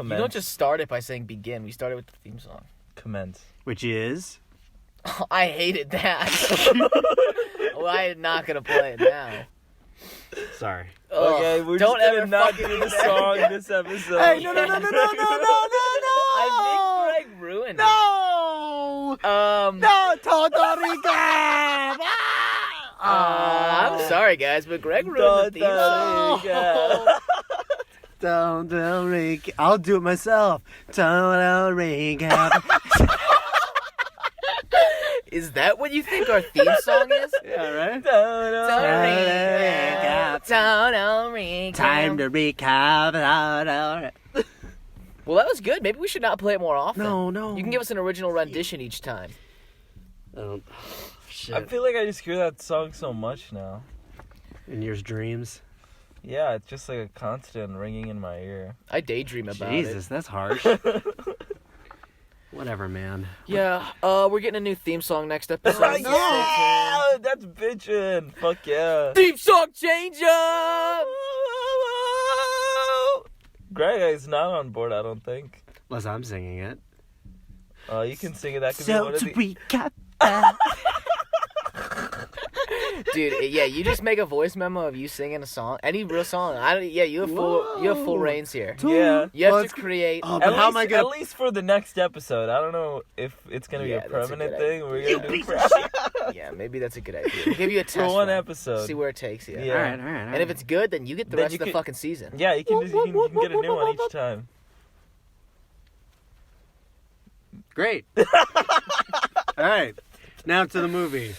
You don't just start it by saying begin. We started with the theme song. Commence. Which is? Oh, I hated that. Well, I'm not going to play it now. Sorry. Okay, we're don't just ever gonna not fucking do do the that song again. this episode. Hey, no. I think Greg ruined No! it. No, Todorica! I'm sorry, guys, but Greg ruined the theme song. Todorica. I'll do it myself. Todorica. Is that what you think our theme song is? Yeah, right? Todorica. Time to recap. Well, that was good. Maybe we should not play it more often. No. You can give us an original rendition each time. Shit. I feel like I just hear that song so much now. In your dreams. Yeah, it's just like a constant ringing in my ear. I daydream about Jesus, it. that's harsh. Whatever, man. Yeah, we're getting a new theme song next episode. Yeah, that's bitchin'. Fuck yeah. Theme song change up! Greg is not on board, I don't think. Unless I'm singing it. You can sing it. That could be So one of to the... recap. Dude, yeah, you just make a voice memo of you singing a song, any real song. You have full reins here. Yeah. You have to create. Oh, but how am I gonna? At least for the next episode. I don't know if it's gonna be Yeah, a that's a permanent good thing. We're You gonna do piece of shit. Yeah, maybe that's a good idea. We'll give you a test for one run, episode. see where it takes you. Yeah. All right. And if it's good, then you get the Then rest you of the can- fucking season. Yeah, you can you can get a new one each time. Great. All right. Now to the movie.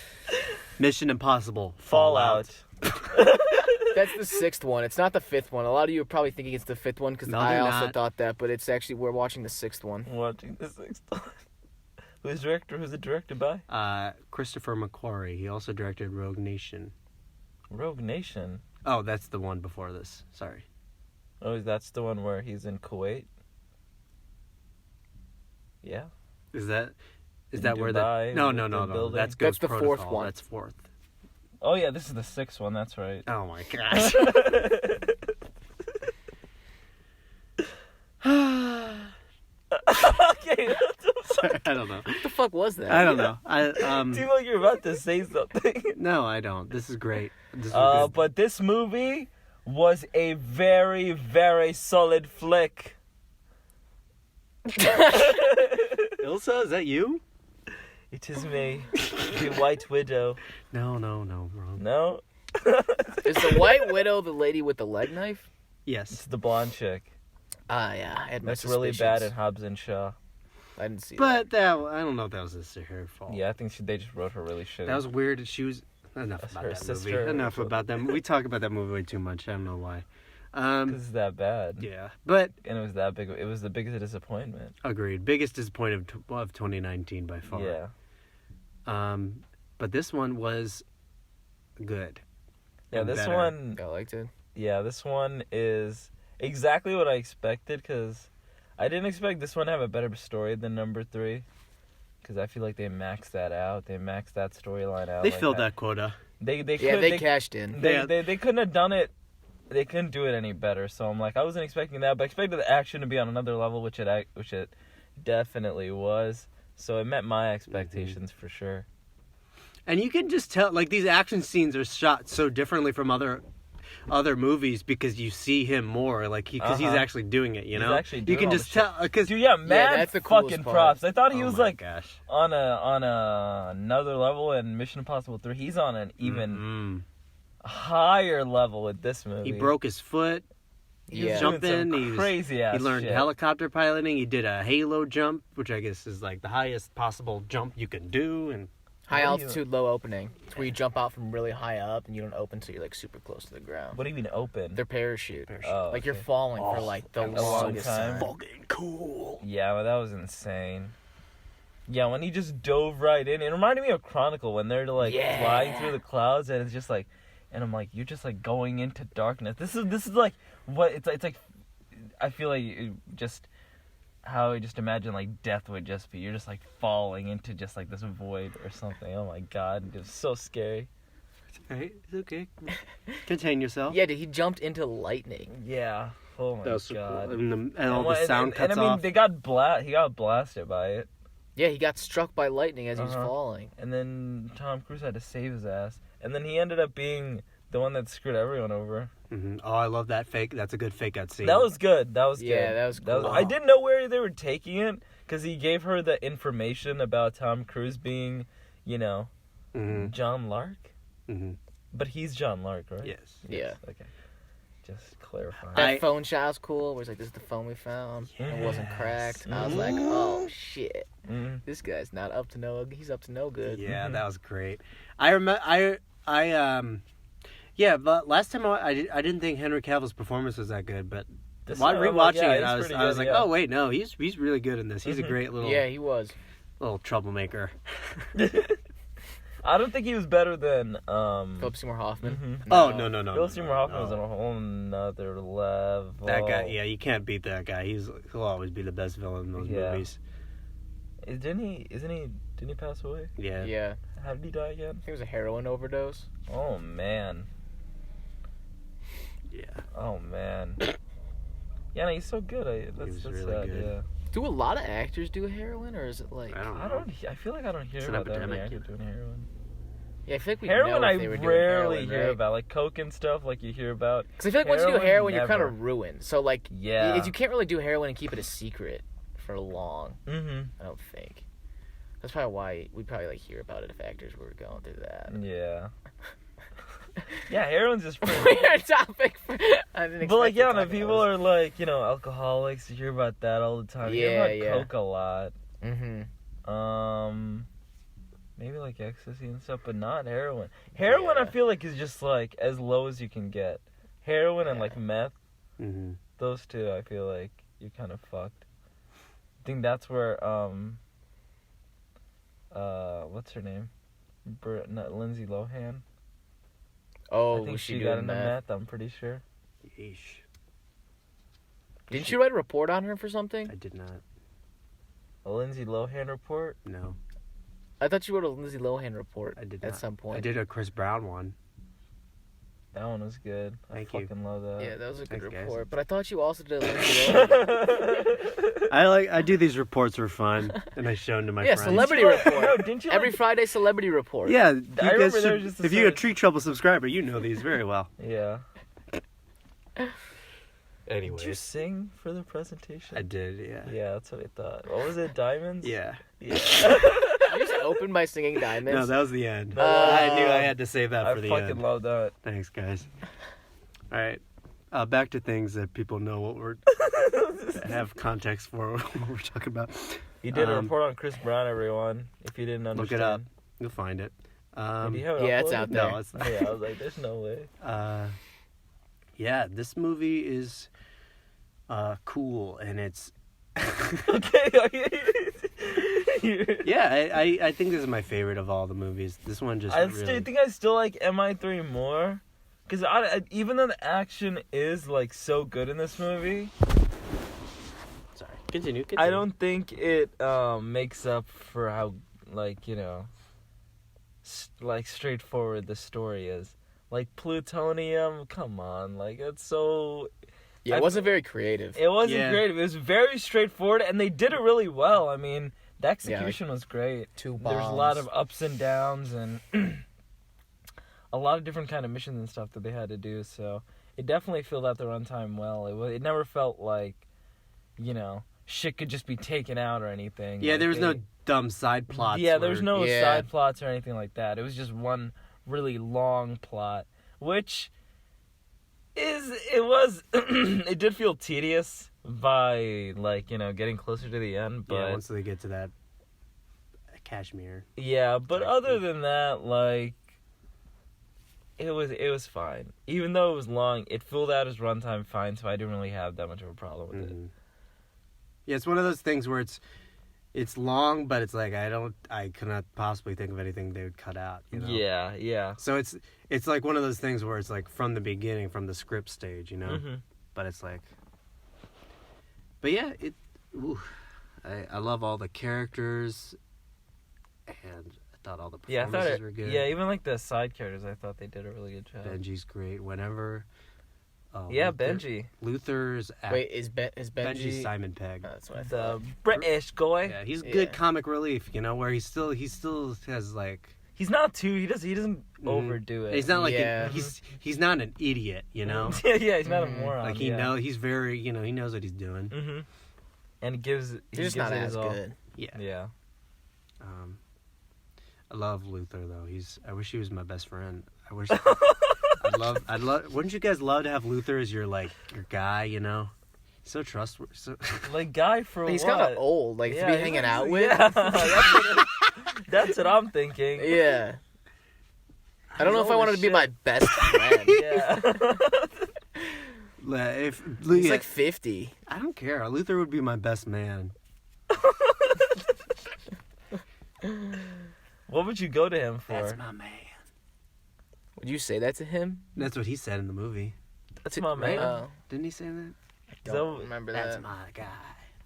Mission Impossible. Fallout. That's the sixth one. It's not the fifth one. A lot of you are probably thinking it's the fifth one because No, I they're also not. thought that, but it's actually we're watching the sixth one. Watching the sixth one. Who's it directed by? Christopher McQuarrie. He also directed Rogue Nation. Rogue Nation. Oh, that's the one before this. Sorry. Oh, that's the one where he's in Kuwait? Yeah. Is that In where Dubai the... No. with the building? That's That's Ghost the fourth Protocol. one. That's fourth. Oh, yeah, this is the sixth one. That's right. Oh, my gosh. Okay. Sorry, I don't know. What the fuck was that? I don't know. Seems like you're about to say something. No, I don't. This is great. This is good. But this movie was a very, very solid flick. Ilsa, is that you? It is me, the White Widow. No, wrong. No? Is the White Widow the lady with the leg knife? It's Yes. the blonde chick. Yeah. I had my That's really bad in suspicions. Hobbs and Shaw. I didn't see But I don't know if that was her fault. Yeah, I think they just wrote her really shitty. That was weird. She was... Enough That's about her that sister. movie. Enough about that. We talk about that movie way too much. I don't know why. Because it's that bad. Yeah. But, And it was that big. It was the biggest disappointment. agreed. Biggest disappointment of 2019 by far. Yeah. But this one was good. Yeah, And this better. one... I liked it. Yeah, this one is exactly what I expected, because I didn't expect this one to have a better story than number 3. Because I feel like they maxed that out. They maxed that storyline out. They like filled that quota. They Cashed in. They couldn't have done it. They couldn't do it any better. So I'm like, I wasn't expecting that, but I expected the action to be on another level, which it definitely was. So it met my expectations for sure. And you can just tell, like, these action scenes are shot so differently from other movies because you see him more, like, because he's actually doing it, you know? He's actually doing you can all the just shit. tell, because... Dude, yeah, mad that's the coolest fucking part. props. I thought he was like gosh. on another level in Mission Impossible 3. He's on an even higher level with this movie. He broke his foot. He was Yeah. doing Jumping. some crazy ass He learned shit. helicopter piloting. He did a halo jump, which I guess is like the highest possible jump you can do. And High What do you- altitude, low opening. It's where you jump out from really high up and you don't open until you're like super close to the ground. What do you mean open? Their parachute. Oh, like you're okay. falling for like the a long longest time. time. fucking cool. Yeah, but that was insane. Yeah, when he just dove right in, it reminded me of Chronicle when they're like Yeah. flying through the clouds, and it's just like, and I'm like, you're just like going into darkness. This is like what it's like. I feel like just how I just imagine like death would just be. You're just like falling into just like this void or something. Oh my god, it was so scary. All right, it's okay. Contain yourself. Yeah, dude, he jumped into lightning. Yeah. Oh my That was so god. cool. And all the sound cuts and I mean, off. he got blasted by it. Yeah, he got struck by lightning as he was Uh-huh. falling. And then Tom Cruise had to save his ass. And then he ended up being the one that screwed everyone over. Mm-hmm. Oh, I love that fake. That's a good fake out scene. That was good. That was good. Yeah, that was cool. I didn't know where they were taking it because he gave her the information about Tom Cruise being, Mm-hmm. John Lark. Mm-hmm. But he's John Lark, right? Yes. Yeah. Okay. Just clarifying. That phone shot was cool. Where it's like, this is the phone we found. It wasn't cracked. I was like, oh shit, this guy's not up to no. He's up to no good. Yeah, that was great. I remember. But last time I didn't think Henry Cavill's performance was that good, but while rewatching it, I was like, oh wait, no, he's really good in this. He's a great little he was little troublemaker. I don't think he was better than Philip Seymour Hoffman. Mm-hmm. Oh no. Philip Seymour Hoffman was on a whole nother level. That guy, yeah, you can't beat that guy. He'll always be the best villain in those movies. Didn't he pass away? Yeah. Yeah. How did he die again? It was a heroin overdose. Oh man. Yeah. Oh man. Yeah, no, he's so good. That's really sad. good. Yeah. Do a lot of actors do heroin, or is it like? I don't know. I feel like I don't hear It's an about that many epidemic. actors doing heroin. Yeah, I feel like we Heroin, know I if they were doing rarely heroin, hear right? about, like coke and stuff. Like you hear about. Because I feel like once you do heroin, you're kind never. of ruined. So like, Yeah. you can't really do heroin and keep it a secret for long. Mm-hmm. I don't think. That's probably why we probably like hear about it if actors were going through that. Yeah. Yeah, heroin's just pretty. Weird topic. I didn't But like, expect to yeah, talk no, about people this. are like, alcoholics. You hear about that all the time. You hear about Yeah. coke a lot. Mm-hmm. Maybe like ecstasy and stuff, but not heroin. Heroin, Yeah. I feel like is just like as low as you can get. Heroin and like meth, Mm-hmm. those two, I feel like you're kind of fucked. I think that's where what's her name? Lindsay Lohan. Oh, I think was she she got doing into that? meth. I'm pretty sure. Yeesh. Didn't you write a report on her for something? I did not. A Lindsay Lohan report. No. I thought you wrote a Lindsay Lohan report I did at not. some point. I did a Chris Brown one. That one was good. Thank I you. fucking love that. Yeah, that was a good Thanks, guys. report. But I thought you also did a Lindsay Lohan. I do these reports for fun, and I show them to my friends. celebrity No, report. didn't you Every like- Friday, celebrity report. Yeah, I remember there was just if a you're a certain- Tree Trouble subscriber, you know these very well. Yeah. Did you Anyways, sing for the presentation? I did, yeah. Yeah, that's what I thought. What was it, Diamonds? Yeah. Yeah. You just opened by singing Diamonds. No, that was the end. No, I knew I had to save that I for the fucking end. love that. Thanks, guys. All right, back to things that people know what we're have context for what we're talking about. He did a report on Chris Brown, everyone. If you didn't understand. Look it up. You'll find it. Do you have it Yeah, it's uploaded? out there. No, it's not. Yeah, I was like, there's no way. Yeah, this movie is cool, and it's Okay. yeah. I think this is my favorite of all the movies. This one just really. think I still like MI3 more. Because even though the action is, like, so good in this movie, Sorry. Continue. I don't think it makes up for how, like, straightforward the story is. Like, plutonium, come on. Like, it's so... Yeah, it wasn't very creative. It wasn't Yeah. great. It was very straightforward, and they did it really well. I mean, the execution was great. Two There's a lot bombs. of ups and downs, and a lot of different kind of missions and stuff that they had to do. So it definitely filled out the runtime well. It never felt like, shit could just be taken out or anything. Yeah, Like, there was no dumb side plots. Yeah, there was no Yeah. side plots or anything like that. It was just one really long plot, which it did feel tedious by, like, getting closer to the end, but Yeah, once they get to that Kashmir. yeah, but Like, other than that, like, it was fine. Even though it was long, it filled out his runtime fine, so I didn't really have that much of a problem with it. Mhm. Yeah, it's one of those things where it's long, but it's like I cannot possibly think of anything they would cut out. Yeah. So it's like one of those things where it's like from the beginning, from the script stage, Mhm. But it's like, but yeah, I love all the characters, and I thought all the Yeah, I performances thought were good. Yeah, even like the side characters, I thought they did a really good job. Benji's great. Whenever Yeah, Luther, Benji. Luther's Wait, is Benji? Benji's Simon Pegg. Oh, that's what I The thought. British guy. Yeah, he's Yeah. good comic relief, where he still has like. He's not too. He doesn't overdo it. He's not like Yeah. he's not an idiot, yeah, he's not a moron. Like he he's very he knows what he's doing. Mm-hmm. And he gives. He's just not as good. Yeah. Yeah. I love Luther though. I wish he was my best friend. I wish. I'd love. Wouldn't you guys love to have Luther as your guy? So trustworthy. So... Like guy for He's what? kind of old, like to be hanging out with. Yeah, that's what I'm thinking. Yeah. I don't know if I wanted to be shit. my best friend. Yeah. He's like 50. I don't care. Luther would be my best man. What would you go to him for? That's my man. Would you say that to him? That's what he said in the movie. That's my man. Oh, Didn't he say that? don't remember that. That's my guy.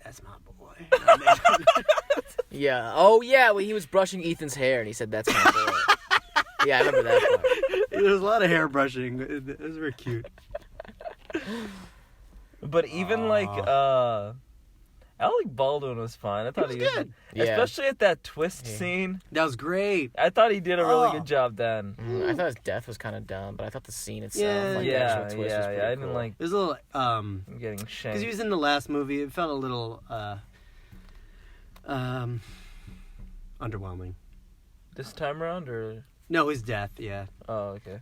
That's my boy. Yeah. Oh, yeah. When he was brushing Ethan's hair and he said, "That's my boy." Yeah, I remember that part. There was a lot of hair brushing. It was very cute. But even Alec Baldwin was fine. I thought he was good. Yeah. Especially at that twist scene. That was great. I thought he did a really good job then. I thought his death was kind of dumb, but I thought the scene itself, Yeah. like Yeah, the actual twist, was pretty I cool. didn't like It was a little getting because shanked. he was in the last movie. It felt a little underwhelming. This time around, or No, his death. Yeah, oh, okay.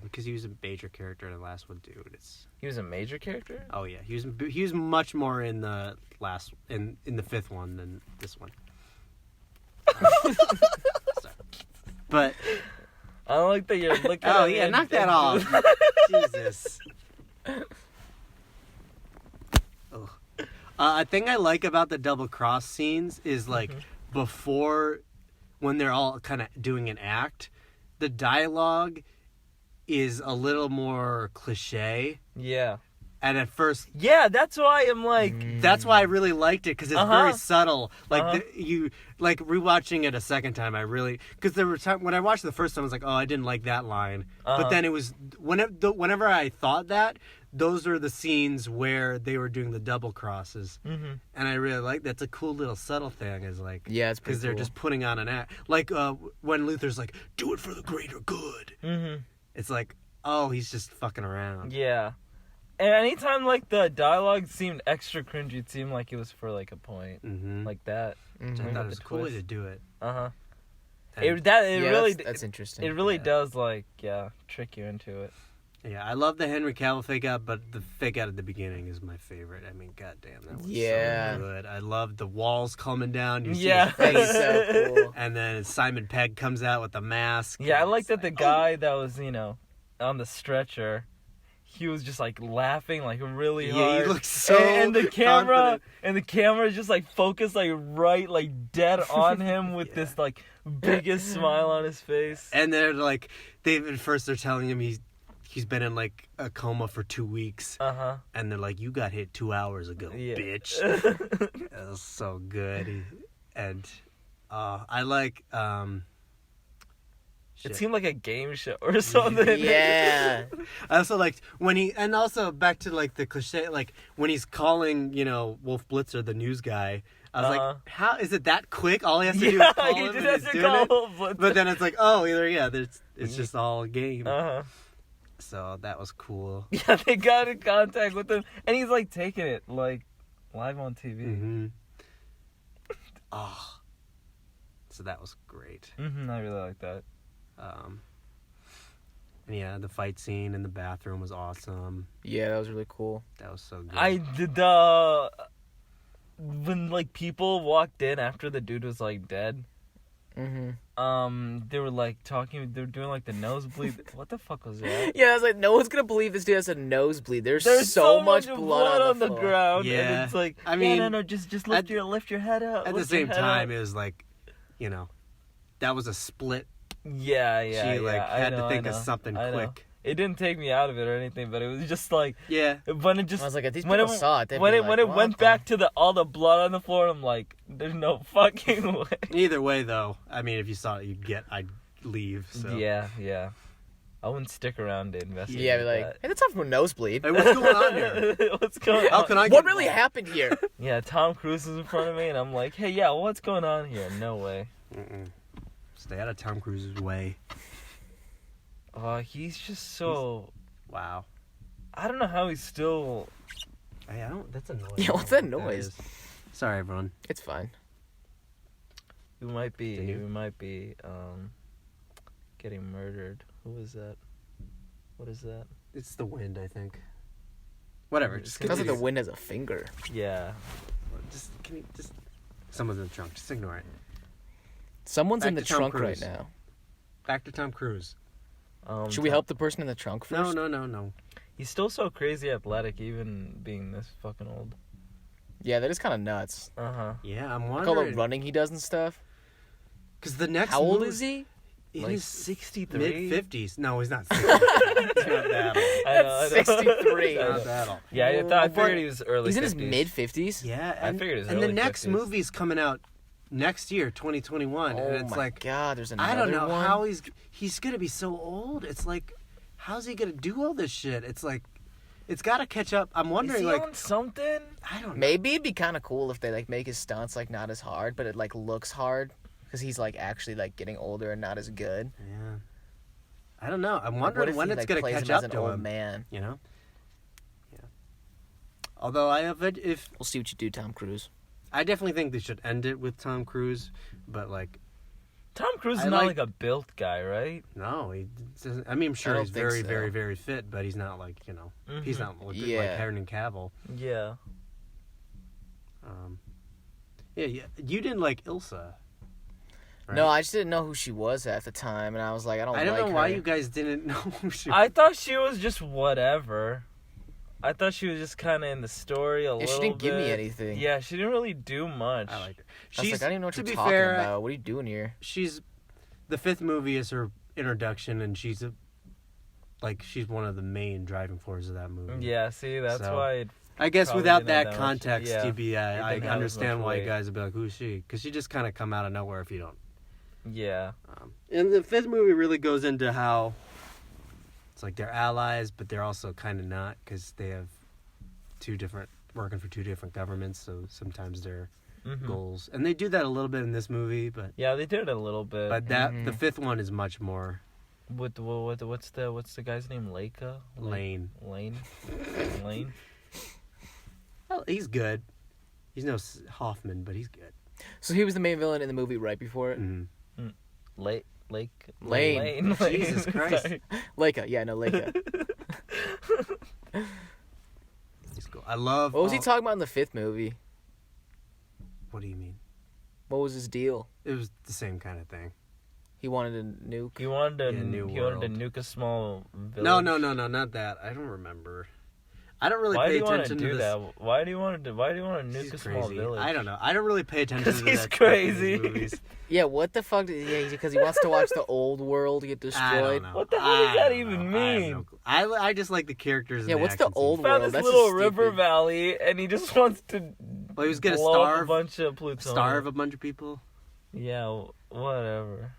because he was a major character in the last one, dude. He was a major character. Oh yeah, he was much more in the last in the fifth one than this one. Sorry. But I don't like that you're looking. oh at me yeah, and- knock that off. Jesus. Ugh. A thing I like about the double cross scenes is like before, when they're all kind of doing an act, the dialogue is a little more cliche. Yeah. And at first, Yeah, that's why I'm like. that's why I really liked it, because it's Uh-huh. very subtle. Like Uh-huh. you like rewatching it a second time. I really, because there were times when I watched it the first time, I was like, oh, I didn't like that line. Uh-huh. But then it was whenever I thought that, those were the scenes where they were doing the double crosses, and I really like that's a cool little subtle thing. Is like Yeah, it's pretty because they're cool. just putting on an act. Like when Luther's like, do it for the greater good. Mm-hmm. It's like, oh, he's just fucking around. Yeah. And anytime like the dialogue seemed extra cringy, it seemed like it was for like a point, Mm-hmm. like that. I thought it was the a cool way twist. to do it. Uh huh. And- It really that's interesting. it really Yeah. does trick you into it. Yeah, I love the Henry Cavill fake out, but the fake out at the beginning is my favorite. I mean, goddamn, that was Yeah. so good. I love the walls coming down. You see Yeah. his face, That's so cool. and then Simon Pegg comes out with the mask. Yeah, I and like it's that the guy that was on the stretcher, he was just like laughing like really Yeah, hard. he looks so and the camera confident. just like focused like right like dead on him with this like biggest smile on his face. And they're like, at first they're telling him he's been in like a coma for 2 weeks, Uh-huh. and they're like, you got hit 2 hours ago, Yeah. bitch. That was so good. And I like It seemed like a game show or something. Yeah. I also liked when and also back to like the cliche, like when he's calling, Wolf Blitzer, the news guy. I was like, how is it that quick? All he has to do is call he him just and has he's to doing call it. him. But then it's like, oh, it's just all a game. Uh-huh. So that was cool. Yeah, they got in contact with him, and he's like taking it like live on TV. Mm-hmm. Oh, so that was great. I really like that. And yeah, the fight scene in the bathroom was awesome. Yeah, that was really cool. That was so good. I did when like people walked in after the dude was like dead. They were like talking. They were doing like the nosebleed. What the fuck was that? Yeah, I was like, no one's gonna believe this dude has a nosebleed. There's so much much blood on the the floor. ground. Yeah. And it's like, I mean, no, just lift your head up. At the lift your same head time, up. it was like, that was a split. Yeah. She I had know, to think I of know, something I know. quick. It didn't take me out of it or anything, but it was just like Yeah. when it just I was like, if these when people it, saw it, they'd when be it like, when it what went the- back to all the blood on the floor, I'm like, there's no fucking way. Either way, though, I mean, if you saw it, I'd leave. So. Yeah. I wouldn't stick around to investigate. Yeah, be like, that. hey, that's not from a nosebleed. Hey, what's going on here? What's going on? How can I? What really happened here? Yeah, Tom Cruise is in front of me, and I'm like, hey, yeah, what's going on here? No way. Stay out of Tom Cruise's way. He's just so. Wow. I don't know how he's still. Hey, I don't. That's a noise. Yeah, what's that noise? is. Sorry, everyone. It's fine. We might be. Continue. We might be. Getting murdered. Who is that? What is that? It's the wind, I think. Whatever. Just Sounds like continue. the wind has a finger. Yeah. Can you just? Someone's in the trunk. Just ignore it. Someone's Back in the to Tom trunk Cruise. right now. Back to Tom Cruise. Should we help the person in the trunk first? No. He's still so crazy athletic, even being this fucking old. Yeah, that is kind of nuts. Yeah, I'm Like all the wondering. running he does and stuff. Because the next. How old movie- is he? He's Like 63? mid-50s. No, he's not 63. He's not that old. I know. 63. He's not that old. Yeah, I But figured he was early. He's in his 50s. mid-50s? Yeah, I figured his and the early next 50s. movie's coming out next year, 2021, Oh and it's my like God, there's another I don't know one? how he's gonna be so old. It's like, how's he gonna do all this shit? It's like, it's got to catch up. I'm Is wondering, he like, on something? I don't know. Maybe it'd be kind of cool if they like make his stunts like not as hard, but it like looks hard because he's like actually like getting older and not as good. Yeah, I don't know. I'm Like, wondering what if when he, it's like, gonna plays catch him as up an to old him. man. You know. Yeah. Although if We'll see what you do, Tom Cruise. I definitely think they should end it with Tom Cruise, but like, Tom Cruise is I not like- like a built guy, right? no, he doesn't. I mean, I'm sure don't he's think very, so. very, very fit, but he's not like he's Mhm. not like Yeah. Henry Cavill. Yeah. Yeah. You didn't like Ilsa. Right? No, I just didn't know who she was at the time, and I was like, I don't I don't like know why her. you guys didn't know who she. I thought she was just whatever. I thought she was just kind of in the story a Yeah, little she didn't give me bit. anything. Yeah, she didn't really do much. I like her. I was like, I don't even know what to you're be talking fair, about. What are you doing here? She's the fifth movie is her introduction, and she's one of the main driving forces of that movie. Yeah, see, that's So, why. I guess Probably without didn't have that that much- context, yeah. you'd be. It I didn't have as understand much why you weight. guys would be like, "Who's she?" Because she just kind of come out of nowhere if you don't. Yeah. And the fifth movie really goes into how it's like they're allies, but they're also kind of not because they have working for two different governments. So sometimes their Mhm. goals, and they do that a little bit in this movie, but Yeah, they did it a little bit. the fifth one is much more What's the guy's name? Leica? Lane. Lane. Lane. Oh, he's good. He's no Hoffman, but he's good. So he was the main villain in the movie right before it. Mhm. Lane. Lane. Jesus Christ. Sorry. Leica, yeah, no, Leica. He's cool. I love. What was he talking about in the fifth movie? What do you mean? What was his deal? It was the same kind of thing. He wanted a nuke. He wanted to. Yeah, New he wanted to World. nuke a small village. No, not that. I don't remember. I don't really Why do pay you want to attention do to this. that? Why do you want to nuke He's a small crazy. village? I don't know. I don't really pay attention 'Cause to he's that stuff in these crazy. movies. Yeah, what the fuck? Yeah, because he wants to watch the old world get I don't destroyed. know. What the hell does I that don't even know. I have mean? no clue. I just like the characters. Yeah, and what's the action old scenes. Found world? this That's little just river stupid. valley, and he just wants to Well, he was gonna blow up a starve bunch of plutonium. a bunch of people. Yeah, whatever.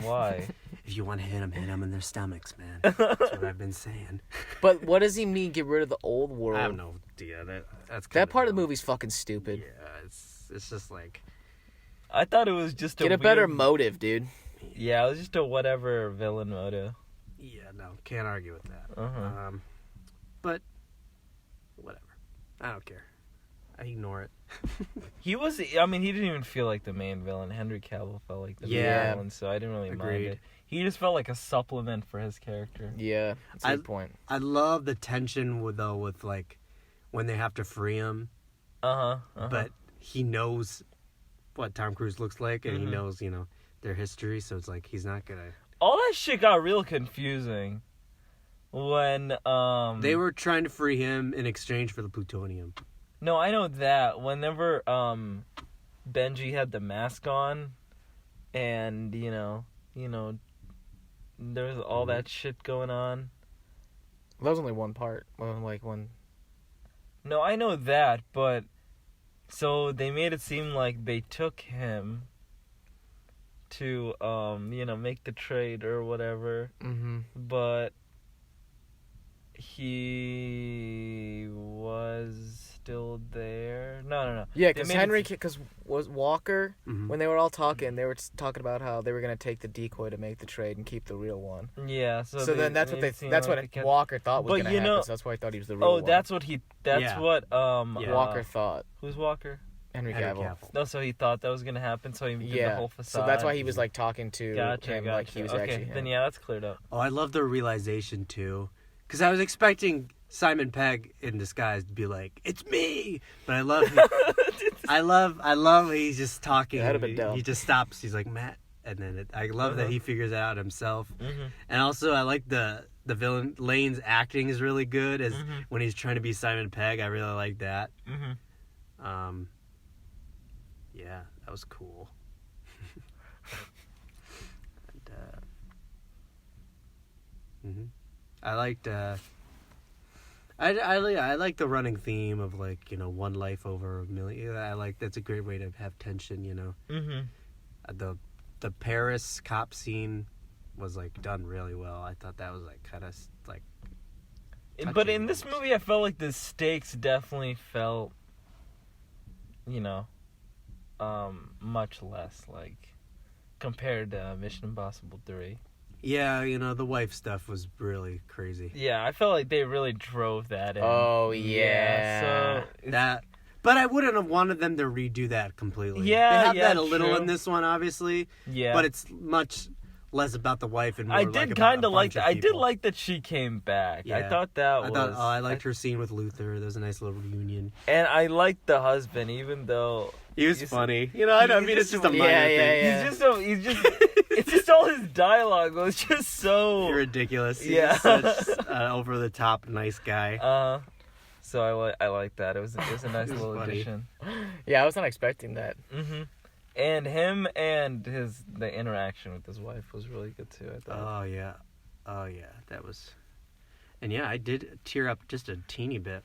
Why? If you want to hit them in their stomachs, man. That's what I've been saying. But what does he mean? Get rid of the old world? I have no idea. That's That part of the dumb. movie's fucking stupid. Yeah, it's just like I thought it was just Get a a better weird- motive, dude. Yeah, it was just a whatever villain motive. yeah, no, can't argue with that. Uh-huh. But whatever. I don't care. I ignore it. He was. I mean, he didn't even feel like the main villain. Henry Cavill felt like the Yeah. main villain, so I didn't really mind Agreed. it. He just felt like a supplement for his character. Yeah, that's a good point. I love the tension with like when they have to free him, but he knows what Tom Cruise looks like, and he Mhm. knows their history, so it's like he's not gonna. All that shit got real confusing when They were trying to free him in exchange for the plutonium. No, I know that. Whenever Benji had the mask on, and there's all that shit going on. That was only one part. When No, I know that, but so they made it seem like they took him to make the trade or whatever. Mm-hmm. But he was still there. No. Yeah, They because made it- because was Walker, Mhm. when they were all talking, they were talking about how they were going to take the decoy to make the trade and keep the real one. Yeah. So then that's what made it seem that's like what they kept- Walker thought was But going to you happen, know- so that's why he thought he was the real Oh, one. that's Yeah. what Yeah. Walker thought. Who's Walker? Henry Henry Cavill. Cavill. No, so he thought that was gonna happen. So he did the Yeah, whole facade. so that's why he was like talking to Gotcha. him like he was okay, actually him. then yeah, that's cleared up. Oh, I love the realization too, because I was expecting Simon Pegg in disguise to be like, "It's me," but I love, I love. He's just talking. That'd have been dumb. He just stops. He's like Matt, and then I love that he figures it out himself. Mm-hmm. And also, I like the villain Lane's acting is really good as Mhm. when he's trying to be Simon Pegg. I really like that. Mm-hmm. Yeah, that was cool. And, I liked. I like the running theme of like one life over a million. I like that's a great way to have tension. Mm-hmm. The Paris cop scene was like done really well. I thought that was like kind of like. But touching in this almost. movie, I felt like the stakes definitely felt, much less like compared to Mission Impossible 3. Yeah, the wife stuff was really crazy. Yeah, I felt like they really drove that in. Oh, yeah. So it's- But I wouldn't have wanted them to redo that completely. Yeah, they have yeah, that a little true. in this one, obviously. yeah. But it's much less about the wife and more I like did about kind a of like bunch of that. I did people. like that she came back. I Yeah. thought that was. I liked her scene with Luther. There was a nice little reunion. And I liked the husband, even though He was He's- funny. I mean, it's just a minor thing. Yeah. he's just. It's just all his dialogue was just so. Ridiculous. He's Yeah. such over the top nice guy. So I like that. It was a nice It was little funny. addition. Yeah, I was not expecting that. Mm-hmm. And him and the interaction with his wife was really good too. I thought. Oh yeah, that was. And yeah, I did tear up just a teeny bit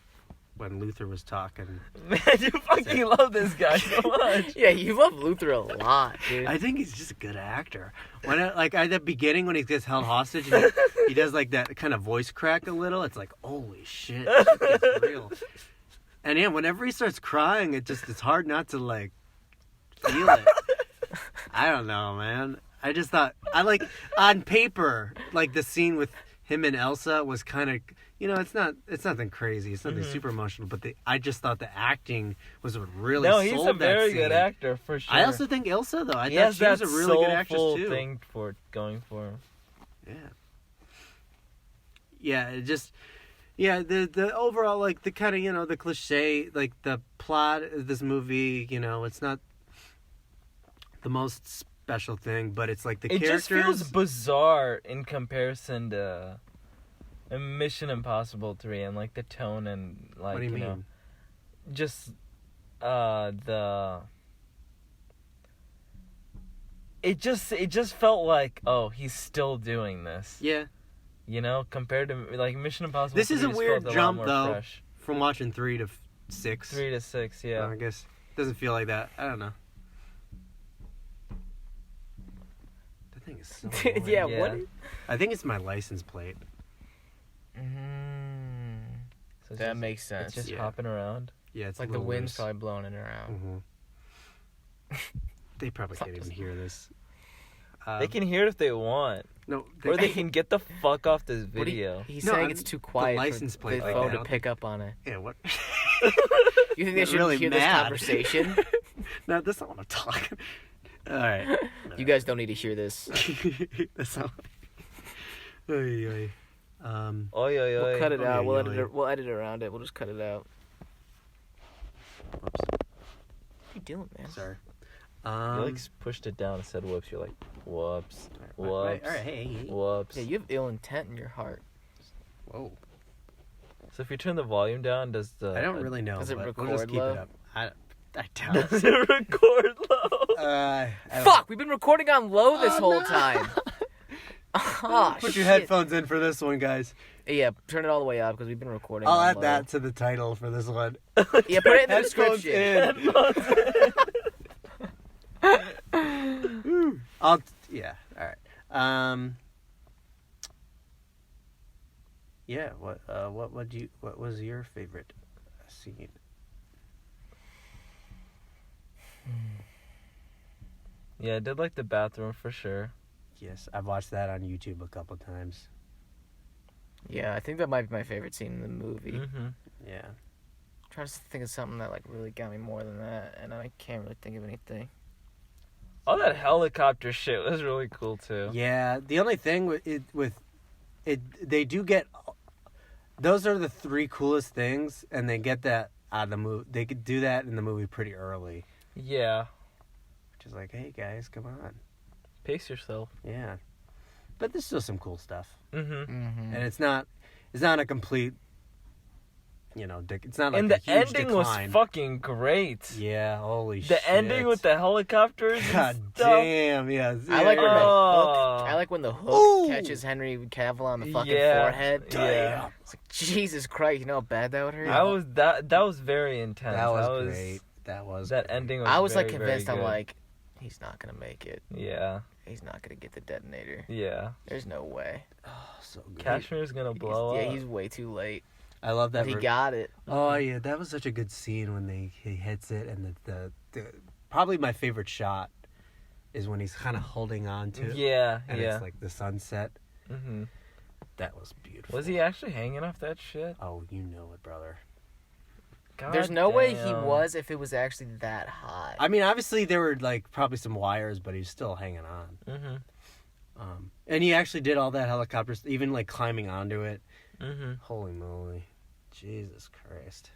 when Luther was talking. Man, you fucking love this guy so much. Yeah, you love Luther a lot, dude. I think he's just a good actor. When at the beginning when he gets held hostage, and he does like that kind of voice crack a little. It's like, holy shit, this shit gets real. And yeah, whenever he starts crying, it's hard not to like feel it. I don't know, man. I just thought on paper, like the scene with him and Elsa was kind of, it's nothing crazy. It's nothing super emotional, but I just thought the acting was what really No, sold he's a that very scene. good actor for sure. I also think Elsa though. I he thought has she was that a really good actress soulful too. thing for going for him. Yeah. Yeah, it just the overall like the kind of the cliche like the plot of this movie, it's not the most special thing, but it's like the It characters. just feels bizarre in comparison to Mission Impossible 3 and like the tone and like what do you mean? just it just felt like, oh, he's still doing this. Yeah. Compared to like Mission Impossible. This is 3 a just weird felt lot jump more though, fresh. from watching 3 to 6. 3 to 6, yeah. I guess it doesn't feel like that. I don't know. The thing is so annoying. Yeah, Yeah. what? I think it's my license plate. So it's That just- makes sense. It's just Yeah. hopping around. Yeah, It's it's like a the little wind's loose. probably blowing it around. They probably Fuck can't even this. hear this. They can hear it if they want, No, or they can get the fuck off this What do you- video. He's No, saying I'm- it's too the quiet license for plate the like phone that. to pick up on it. Yeah, what? You think they Get should really hear mad. this conversation? No, that's not what I'm talking. All right. You guys don't need to hear this. That's not. Oy, oy. Oi, oi, oi. We'll cut it out. Oy, oy. We'll edit around it. We'll just cut it out. Whoops. What are you doing, man? Sorry. You like pushed it down and said whoops. You're like, whoops, All whoops, right. Hey. whoops. Yeah, you have ill intent in your heart. Whoa. So if you turn the volume down, does the... I don't really know. Does it but we'll just record keep low? it up. I doubt. Does it record low? I don't- Fuck! We've been recording on low this whole no. time. Oh, Put your shit. headphones in for this one, guys. Yeah, turn it all the way up because we've been recording. I'll on add low. that to the title for this one. Yeah, put it in the Headphones description. in. Yeah. All right. Yeah. What was your favorite scene? Yeah, I did like the bathroom for sure. Yes, I've watched that on YouTube a couple times. Yeah, I think that might be my favorite scene in the movie. Mm-hmm. Yeah. I'm trying to think of something that like really got me more than that, and I can't really think of anything. All that helicopter shit was really cool too. Yeah. The only thing with it, they do get. Those are the three coolest things, and they get that out of the movie. They could do that in the movie pretty early. Yeah. Which is like, hey guys, come on. Pace yourself. Yeah. But there's still some cool stuff. Mm-hmm. Mm-hmm. And it's not a complete, it's not like And a the huge ending decline. was fucking great. Yeah, holy shit. The ending with the helicopters. God and stuff. damn, yeah. I like when the Oh. hook. I like when the hook Ooh. catches Henry Cavill on the fucking Yeah. forehead. Yeah. It's like, Jesus Christ, you know how bad that would hurt? That was very intense. That was great. That ending was I was very, like convinced. very I'm good. like, he's not gonna make it. Yeah. He's not gonna get the detonator. Yeah. There's no way. Oh, so good. Cashmere's gonna blow up. Yeah, he's way too late. I love that. But he got it. Oh yeah, that was such a good scene when he hits it, and the probably my favorite shot is when he's kind of holding on to it. Yeah, And yeah. it's like the sunset. Mm-hmm. That was beautiful. Was he actually hanging off that shit? Oh, you know it, brother. God There's no way he damn. was if it was actually that hot. I mean, obviously there were like probably some wires, but he's still hanging on. Mm-hmm. And he actually did all that helicopter, even like climbing onto it. Mm-hmm. Holy moly, Jesus Christ!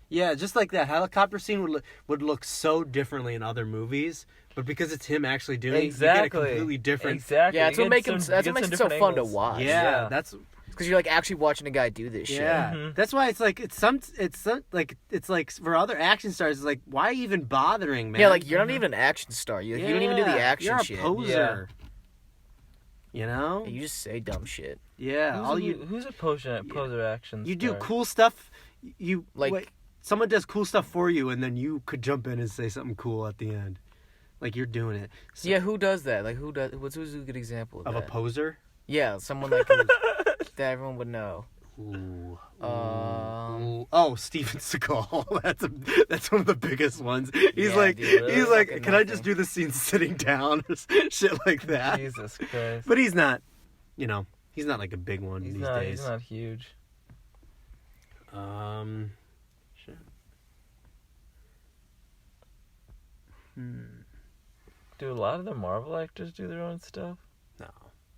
Yeah, just like that helicopter scene would look so differently in other movies, but because it's him actually doing Exactly. it, you get a completely different. Exactly. Yeah, You that's what get makes some- him. you That's get what makes some it so different fun to angles. watch. Yeah, Yeah. that's Because you're like actually watching a guy do this shit. yeah. Mhm. That's why it's like it's like for other action stars, it's like why even bothering, man? Yeah, like you're not even an action star. You don't even do the Yeah, action you're a shit. poser. You know? You just say dumb shit. Yeah. Who's a poser action? You do star? cool stuff. You Like- wait, someone does cool stuff for you, and then you could jump in and say something cool at the end, like you're doing it. So, Yeah, who does that? Like who's a good example of of that? a poser. Yeah, someone like who's, that everyone would know. Ooh. Um, Oh, Steven Seagal. That's one of the biggest ones. He's Yeah, like, dude, he's that's like, fucking can I just nothing. do this scene sitting down or shit like that? Jesus Christ. But he's not, he's not like a big one He's these not. days. He's not huge. Shit. Do a lot of the Marvel actors do their own stuff?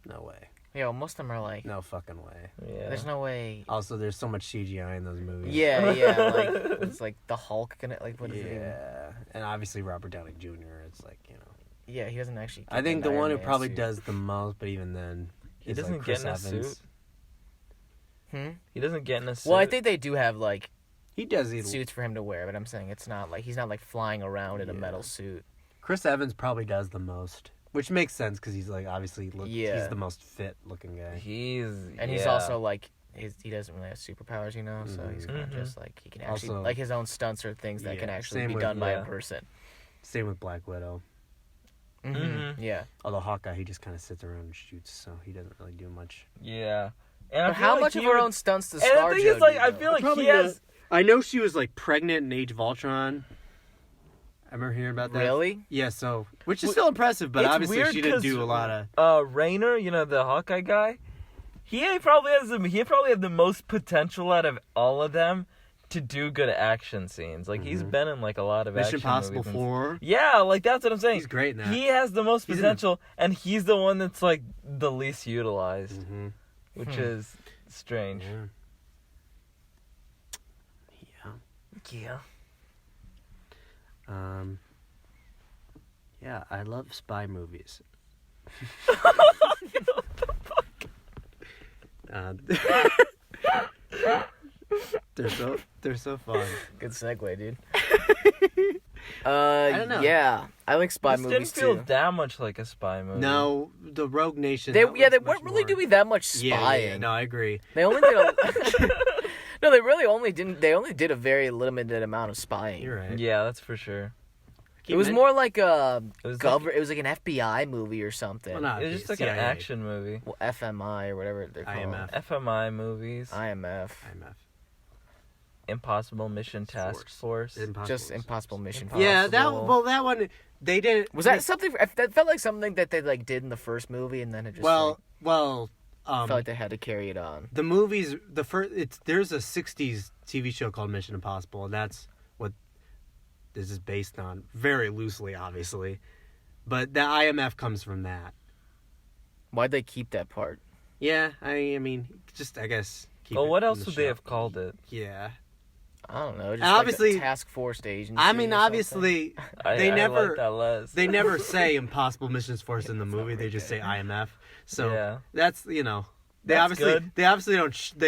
No way. yeah, well, most of them are like. No fucking way. Yeah. There's no way. Also, there's so much CGI in those movies. Yeah, yeah, like it's like the Hulk gonna like what is it? Even? Yeah, and obviously Robert Downey Jr. It's like Yeah, he doesn't actually. I get think an the one Iron who Man probably suit. does the most, but even then, He is doesn't like Chris get in a Evans. suit? Hmm? He doesn't get in a suit. Well, I think they do have like He does. suits for him to wear, but I'm saying it's not like he's not like flying around in a metal suit. Chris Evans probably does the most, which makes sense because he's like obviously Yeah. he's the most fit looking guy. he's He's also like he doesn't really have superpowers, so he's kind of Mhm. just like he can actually Also- like his own stunts or things that can Yeah, actually same be with- done by yeah. a person. Same with Black Widow. Mhm. Yeah, Although Hawkeye, he just kind of sits around and shoots, so he doesn't really do much. Yeah. And I but feel how like much of he her would- own stunts does And the ScarJo thing is, like, do, I though? feel like Probably he has. I know she was like pregnant in Age of Ultron. I remember hearing about that. Really? Yeah. So, which is Well, still impressive, but it's obviously weird she didn't 'cause, do a lot of. Rayner, the Hawkeye guy, he probably had the most potential out of all of them to do good action scenes. Like he's been in like a lot of Mission action Impossible movies. 4. Yeah, like that's what I'm saying. He's great in that. He has the most He's in the- potential, and he's the one that's like the least utilized, Mm-hmm. which is strange. Yeah. Yeah. Yeah, I love spy movies. They're so fun. Good segue, dude. I don't know. Yeah, I like spy This movies didn't feel too. that much like a spy movie. No, the Rogue Nation. They that was they much weren't really more- doing that much spying. Yeah, no, I agree. They only did a no, they really only didn't. They only did a very limited amount of spying. You're right. Yeah, that's for sure. I It was more like a It was it was like an FBI movie or something. Well, not It was just like CIA. an action movie. Well, FMI or whatever they're called. IMF. FMI movies. IMF. Impossible Mission Task Force. Just Impossible Mission. Yeah, Impossible. that one they didn't. Was that something? That felt like something that they like did in the first movie, and then it just felt like they had to carry it on. the movies there's a '60s TV show called Mission Impossible, and that's what this is based on, very loosely, obviously. But the IMF comes from that. Why'd they keep that part? Yeah, I mean, just I guess. Well, what else would they have called it? Yeah. I don't know. Just Obviously- like a task force agency. I mean, or something. obviously, they I never like that less. they never say Impossible Missions Force in the movie. They just say IMF. So Yeah. that's they That's obviously good. they obviously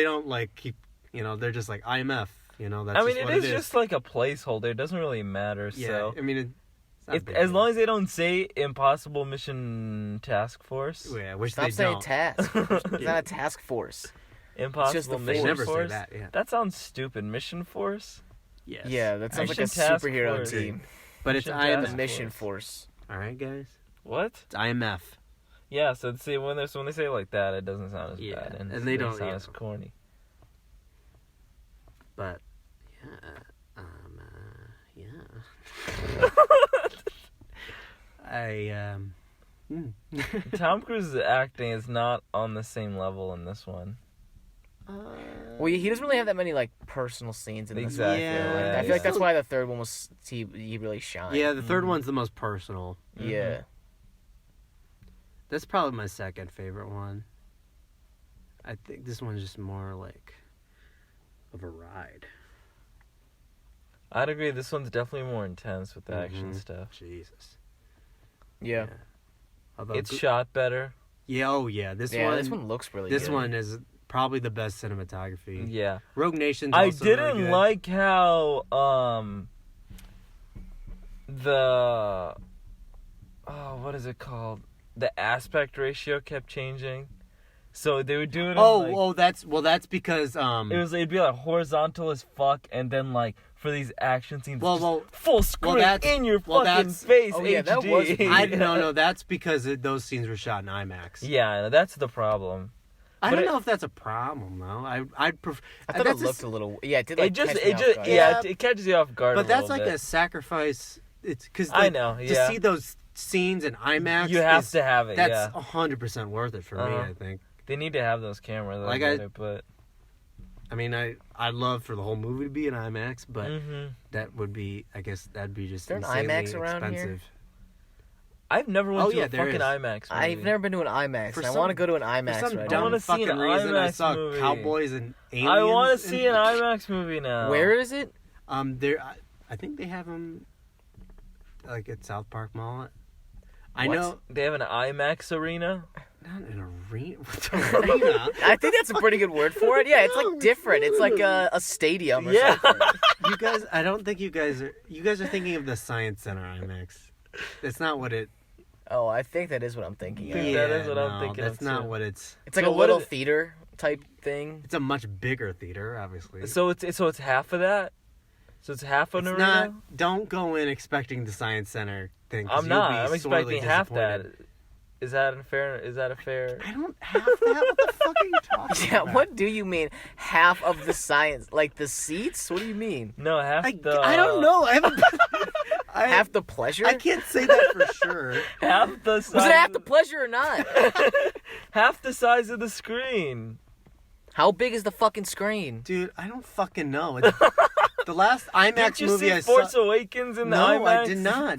don't like keep they're just like IMF. That's I mean, just it what is just like a placeholder. It doesn't really matter. yeah. So I mean, it's not a big as deal. long as they don't say Impossible Mission Task Force, Yeah, which Stop they saying don't. task. It's not a task force. Impossible the They Mission force. never Force. say that. Yeah. That sounds stupid. Mission Force. Yes. Yeah, that sounds like a Mission Task superhero Force. team. But it's Mission The Task IMF. mission force. All right, guys. What? It's IMF. Yeah. So see, when they say it like that, it doesn't sound as Yeah, bad, and it they doesn't don't- sound yeah. as corny. But Tom Cruise's acting is not on the same level in this one. Well, he doesn't really have that many like personal scenes in this. Exactly. Yeah, I feel like that's still- why the third one was he really shined. Yeah, the third one's the most personal. Yeah. That's probably my second favorite one. I think this one's just more like of a ride. I'd agree. This one's definitely more intense with the action Mhm. stuff. Jesus. Yeah. Although It's shot better. Yeah, oh yeah. This one looks really This good. one is probably the best cinematography. Yeah. Rogue Nation's I also very didn't good. like how what is it called? The aspect ratio kept changing. So they would do it that's because it'd be like horizontal as fuck, and then like for these action scenes, Well, just full screen that's- in your well, fucking that's- face. Oh, yeah, that HD. was- no, that's because those scenes were shot in IMAX. Yeah, that's the problem. I But don't it- know if that's a problem though. I'd prefer. I thought it looked a little. Yeah, it did. Like, It just catch me off guard. Yeah. it catches you off guard. But a that's little like bit. a sacrifice. It's because I know. to Yeah, see those scenes in IMAX. you have to have it. That's Yeah, 100% worth it for me. Uh-huh. I think. they need to have those cameras. Like, but I mean, I'd love for the whole movie to be in IMAX, but Mhm. that would be. I guess that'd be just Is there an insanely IMAX around here? expensive. I've never went Oh, to yeah, a there fucking is. IMAX movie. I've never been to an IMAX. For And I some- want to go to an For IMAX some right I dumb wanna now. see an fucking reason, I IMAX saw movie. Cowboys and Aliens. I want to and- see an IMAX movie now. Where is it? I think they have them like at South Park Mall. I What? know, They have an IMAX arena. not an arena. What's an arena? I think that's a pretty good word for it. Yeah, it's like different. It's like a stadium or Yeah. something. You guys, I don't think you guys are. You guys are thinking of the Science Center IMAX. That's not what it. Oh, I think that is what I'm thinking. Of. Yeah. that is what I'm no, thinking of, That's not too. what it's. It's like So a what little is it? theater type thing. It's a much bigger theater, obviously. So it's half of that. So it's half an It's arena. not. Don't go in expecting the Science Center thing. 'cause I'm you'll not. be I'm sorely expecting half that. disappointed. Is that a fair? I don't have that. What the fuck are you talking Yeah, about? what do you mean? Half of the science, like the seats? What do you mean? No, half I the. don't know. I haven't. Half the pleasure? I can't say that for sure. Half the size. Was it half the pleasure or not? half the size of the screen? How big is the fucking screen? Dude, I don't fucking know. It's, the last IMAX Did you movie see I Force saw. Awakens in the No, IMAX? I did not.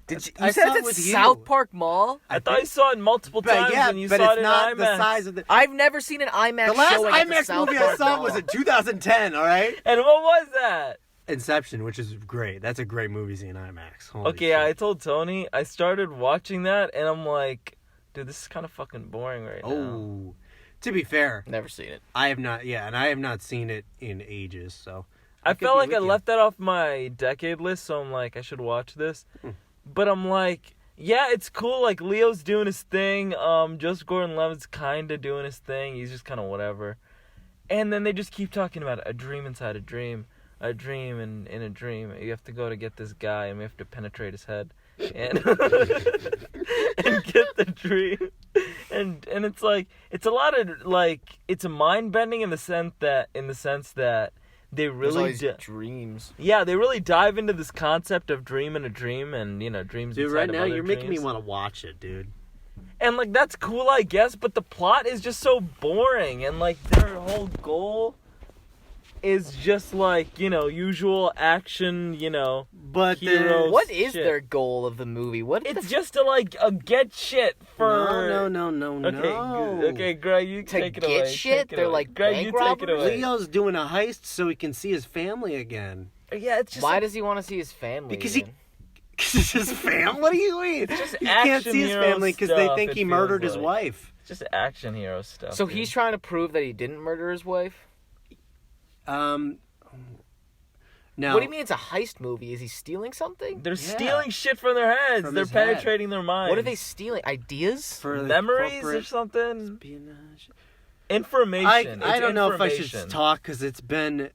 Did you, I you said saw it it's with at you. South Park Mall? I thought you saw it multiple But times yeah, and you but saw it's it in not IMAX. the size of the. I've never seen an IMAX The last showing at the IMAX South movie I Park saw Mall. was in 2010. All right. And what was that? Inception, which is great. That's a great movie seeing IMAX. Holy Okay, shit. I told Tony, I started watching that and I'm like, dude, this is kind of fucking boring right now. Oh, to be fair, Never seen it. I have not. Yeah, and I have not seen it in ages. So I could felt be like I with you. left that off my decade list, so I'm like, I should watch this. Hmm. But I'm like, yeah, it's cool. Like, Leo's doing his thing. Joseph Gordon-Levitt's kind of doing his thing. He's just kind of whatever. And then they just keep talking about a dream inside a dream. a dream, and in a dream you have to go to get this guy, and we have to penetrate his head, and and get the dream, and it's like it's a lot of like it's mind bending in the sense that they really dreams. Yeah, they really dive into this concept of dream in a dream, and dreams. Dude, inside right of now other you're making me dreams. want to watch it, dude. And like that's cool, I guess, but the plot is just so boring, and like their whole goal is just like usual action, But hero What is shit. their goal of the movie? What? It's just to like get shit for. No. Okay, Greg, you To take it get away. shit? Take it They're away. like Greg, bank you take it robbers? away. Leo's doing a heist so he can see his family again. Yeah, it's just Why does he want to see his family? Because even? Because it's his family? What do you mean? just He can't action see his hero family because they stuff, think it he feels murdered his like. wife. It's just action hero stuff. So dude. he's trying to prove that he didn't murder his wife? No. What do you mean it's a heist movie? Is he stealing something? They're Yeah. stealing shit from their heads. From They're his head. penetrating their minds. What are they stealing? Ideas? For the Memories or corporate something? espionage? Information. I It's don't know if I should information. talk because it's been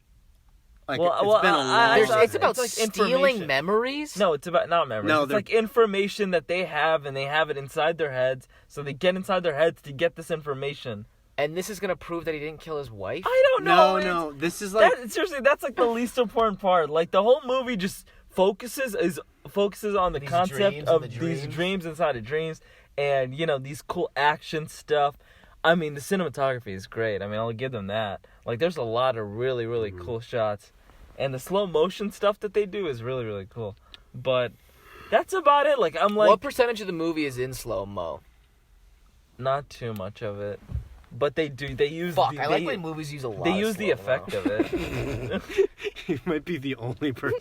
like Well, it's well, been a I- long. thought It's about like stealing information. memories? No, it's about not memories. No, it's they're- like information that they have, and they have it inside their heads. So they get inside their heads to get this information. And this is going to prove that he didn't kill his wife? I don't know. No. This is like Seriously, that's like the least important part. Like the whole movie just focuses on the These concept dreams of and the these dreams. dreams inside of dreams, and these cool action stuff. I mean, the cinematography is great. I mean, I'll give them that. Like, there's a lot of really, really cool shots, and the slow motion stuff that they do is really, really cool. But that's about it. Like, I'm like What percentage of the movie is in slow-mo? not too much of it, but they do. They use. Fuck, the, I like they, when movies use a lot They of use the slow-mo. effect of it. he might be the only person.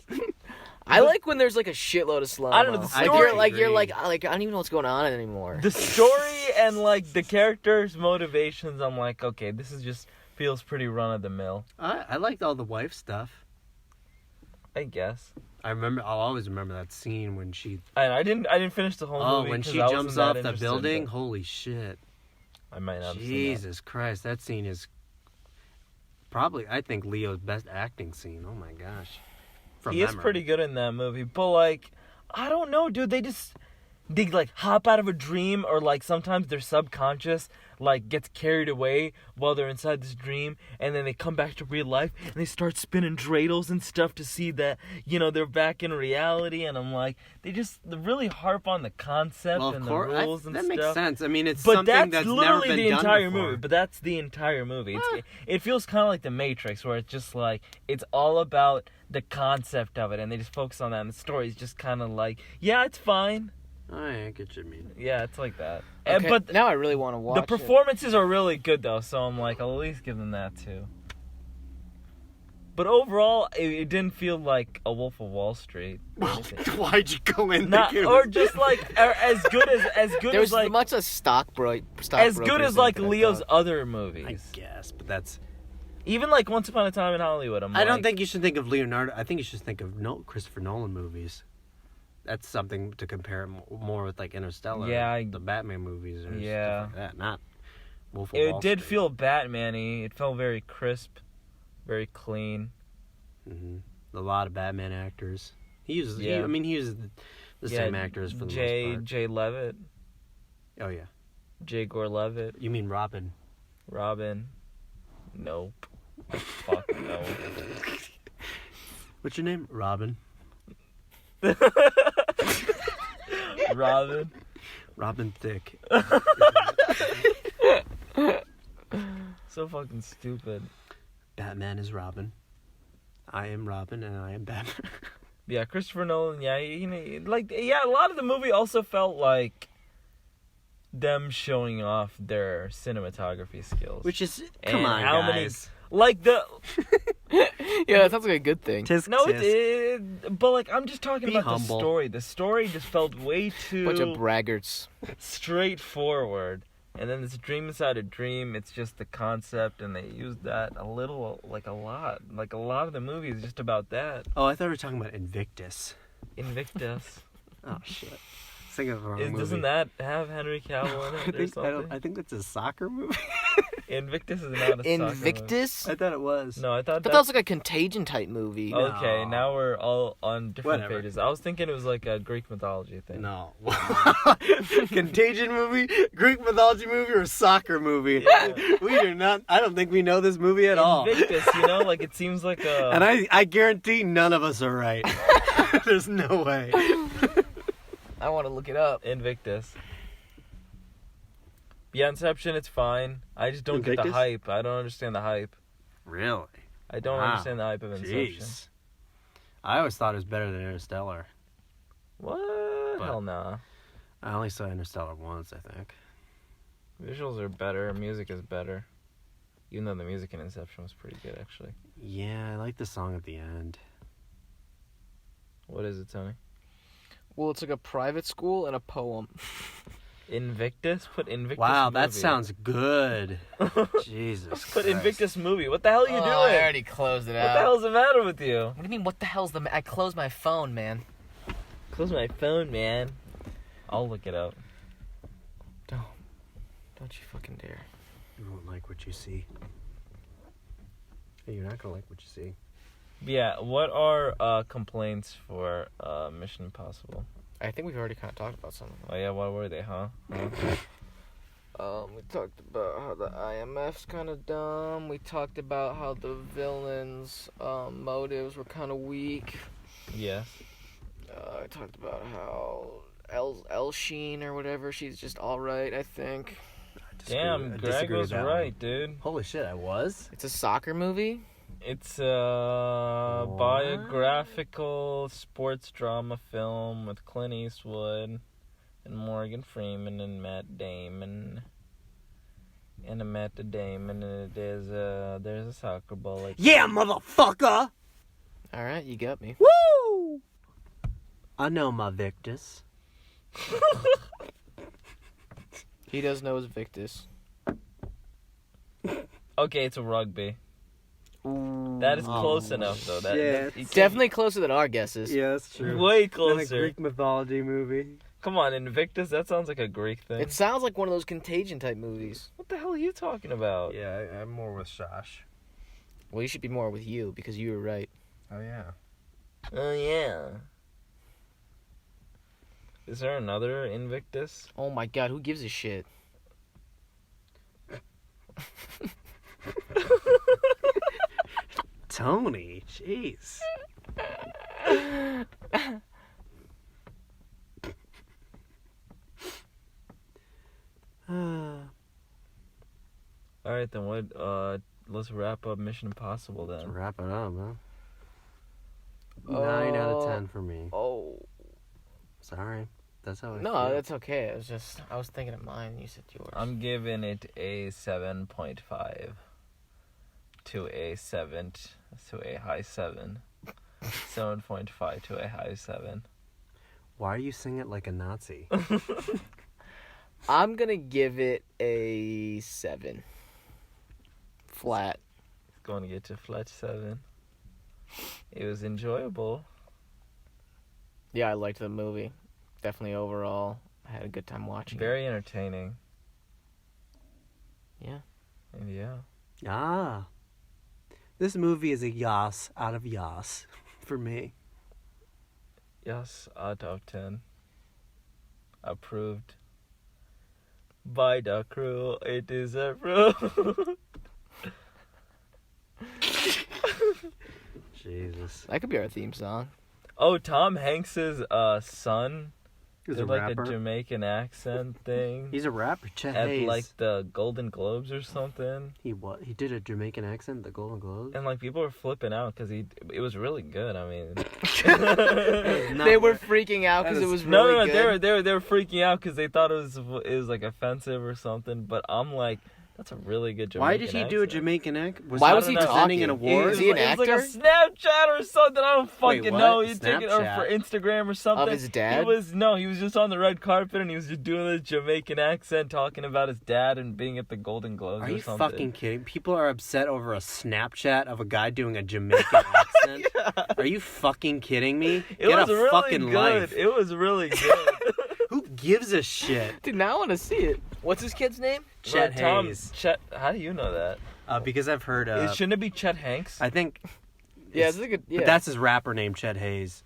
I like when there's like a shitload of slow-mo. I don't know, the I You're disagree. like, I don't even know what's going on anymore. The story and like the characters' motivations, I'm like, okay, this is just feels pretty run of the mill. I liked all the wife stuff. I guess. I'll always remember that scene when she. I didn't finish the whole Oh, movie. when 'cause she I jumps wasn't that off the interested, building. but Holy shit! I might not have seen Jesus Christ, that scene is probably I think Leo's best acting scene. Oh my gosh. that. From He is memory. pretty good in that movie, but like, I don't know, dude. They like hop out of a dream, or like sometimes their subconscious like gets carried away while they're inside this dream, and then they come back to real life and they start spinning dreidels and stuff to see that they're back in reality. And I'm like, they really harp on the concept Well, of and course, the rules and that stuff. makes sense. I mean, it's But something that's never literally been the done entire before. movie. But that's the entire movie. It feels kind of like The Matrix, where it's just like it's all about the concept of it, and they just focus on that. And the story is just kind of like, yeah, it's fine. Oh, yeah, I get what you mean. Yeah, it's like that. Okay, But now I really want to watch the it. performances are really good, though, so I'm like, I'll at least give them that, too. But overall, it didn't feel like a Wolf of Wall Street. or Well, anything. why'd you go in Not, thinking it or was- just like as good There's as like much a stock as good as like Leo's Leo's other I movies. guess, but that's. Even like Once Upon a Time in Hollywood. I don't think you should think of Leonardo. I think you should think of Christopher Nolan movies. That's something to compare more with, like Interstellar. Yeah, the Batman movies. Or yeah. stuff like that. Not Wolf of Wall It did Street. feel Batman-y. It felt very crisp, very clean. Mm-hmm. A lot of Batman actors. He uses. Yeah. He uses the same actors for the most part. Jay Levitt, Oh yeah. J. Gore Levitt, You mean Robin? Robin. Nope. Fuck no. What's your name? Robin. Robin. Robin Thicke. So fucking stupid. Batman is Robin. I am Robin, and I am Batman. Yeah, Christopher Nolan. Yeah, a lot of the movie also felt like them showing off their cinematography skills. Which is And come on, how guys. like the Yeah, that sounds like a good thing. Tisk, no, tisk. but like I'm just talking Be about humble. the story. The story just felt way too Bunch of braggarts. straightforward. And then this dream inside a dream, it's just the concept, and they used that a little, like a lot. Like a lot of the movie is just about that. Oh, I thought we were talking about Invictus. Invictus. Oh shit. Think of the wrong movie. Doesn't that have Henry Cavill in it or something? I think that's a soccer movie. Invictus is not a soccer movie. Invictus? I thought it was. No, I thought But that was like a Contagion type movie. Okay, now we're all on different Whatever. pages. I was thinking it was like a Greek mythology thing. No. Contagion movie, Greek mythology movie, or soccer movie? Yeah. We do not. I don't think we know this movie at all. Invictus, like it seems like a. And I guarantee none of us are right. There's no way. I want to look it up. Invictus. Yeah, Inception, it's fine. I just don't get Invictus? the hype. I don't understand the hype. Really? I don't Wow. understand the hype of Inception. Jeez. I always thought it was better than Interstellar. What? But- Hell nah. I only saw Interstellar once, I think. Visuals are better. Music is better. Even though the music in Inception was pretty good, actually. Yeah, I like the song at the end. What is it, Tony? Well, it's like a private school and a poem. Invictus? Put Invictus Wow, movie. that sounds good. Jesus Put Christ. Invictus movie. What the hell are you doing? I already closed it What out. the hell's the matter with you? What do you mean, what the hell's I closed my phone, man. Close my phone, man. I'll look it up. Don't you fucking dare. You won't like what you see. You're not gonna like what you see. Yeah, what are complaints for Mission Impossible? I think we've already kind of talked about some of them. Oh yeah, what were they, huh? We talked about how the IMF's kind of dumb. We talked about how the villains' motives were kind of weak. Yes. I talked about how El Sheen or whatever, she's just all right, I think. Damn, Greg was right, dude. Holy shit, I was? It's a soccer movie. It's a biographical sports drama film with Clint Eastwood and Morgan Freeman and Matt Damon. And there's a soccer ball. Like Yeah, motherfucker! All right, you got me. Woo! I know my Victus. He does know his Victus. Okay, it's a rugby. Ooh. That is close enough, though. shit. You can't- Definitely closer than our guesses. Yeah, that's true. way And a closer. Greek mythology movie. Come on, Invictus. That sounds like a Greek thing. It sounds like one of those Contagion type movies. What the hell are you talking about? Yeah, I'm more with Shosh. Well, you should be more with you because you were right. Oh, yeah. Oh yeah. Is there another Invictus? Oh my god, who gives a shit? Tony, jeez. All right, then what? Let's wrap up Mission Impossible Let's then. wrap it up, huh? 9 out of 10 for me. Oh. Sorry. That's how I No, feel. that's okay. It was just, I was thinking of mine and you said yours. I'm giving it a 7.5 to a 7 to a high 7. 7.5 to a high 7. Why are you singing it like a Nazi? I'm gonna give it a 7. Flat. Going to get to flat 7. It was enjoyable. Yeah, I liked the movie. Definitely overall, I had a good time watching it. Very entertaining. Yeah. And yeah. Ah. This movie is a yas out of yas for me. Yes, out of 10. Approved. By the crew, it is approved. Jesus. That could be our theme song. Oh, Tom Hanks's son He's did a like rapper. a Jamaican accent thing He's a rapper. Chet at Hayes. like the Golden Globes or something. He did a Jamaican accent at the Golden Globes. And like people were flipping out because it was really good. I mean, They were freaking out because it was really good. they were freaking out because they thought it was like offensive or something. But I'm like, that's a really good Jamaican Why did he do a accent. Jamaican accent? Why was he presenting talking? an award? Is he an It was actor? like a Snapchat or something. I don't Wait, fucking what? know. He took it Snapchat? for Instagram or something. Of his dad? He was just on the red carpet and he was just doing a Jamaican accent, talking about his dad and being at the Golden Globes Are or you something. fucking kidding? People are upset over a Snapchat of a guy doing a Jamaican accent. Are you fucking kidding me? It Get was a really fucking good. life. It was really good. Who gives a shit? Dude, now I want to see it. What's his kid's name? Chet Hayes. Chet. How do you know that? Because I've heard. Shouldn't it be Chet Hanks? I think. Yeah, it's like a, yeah. But that's his rapper name, Chet Hayes.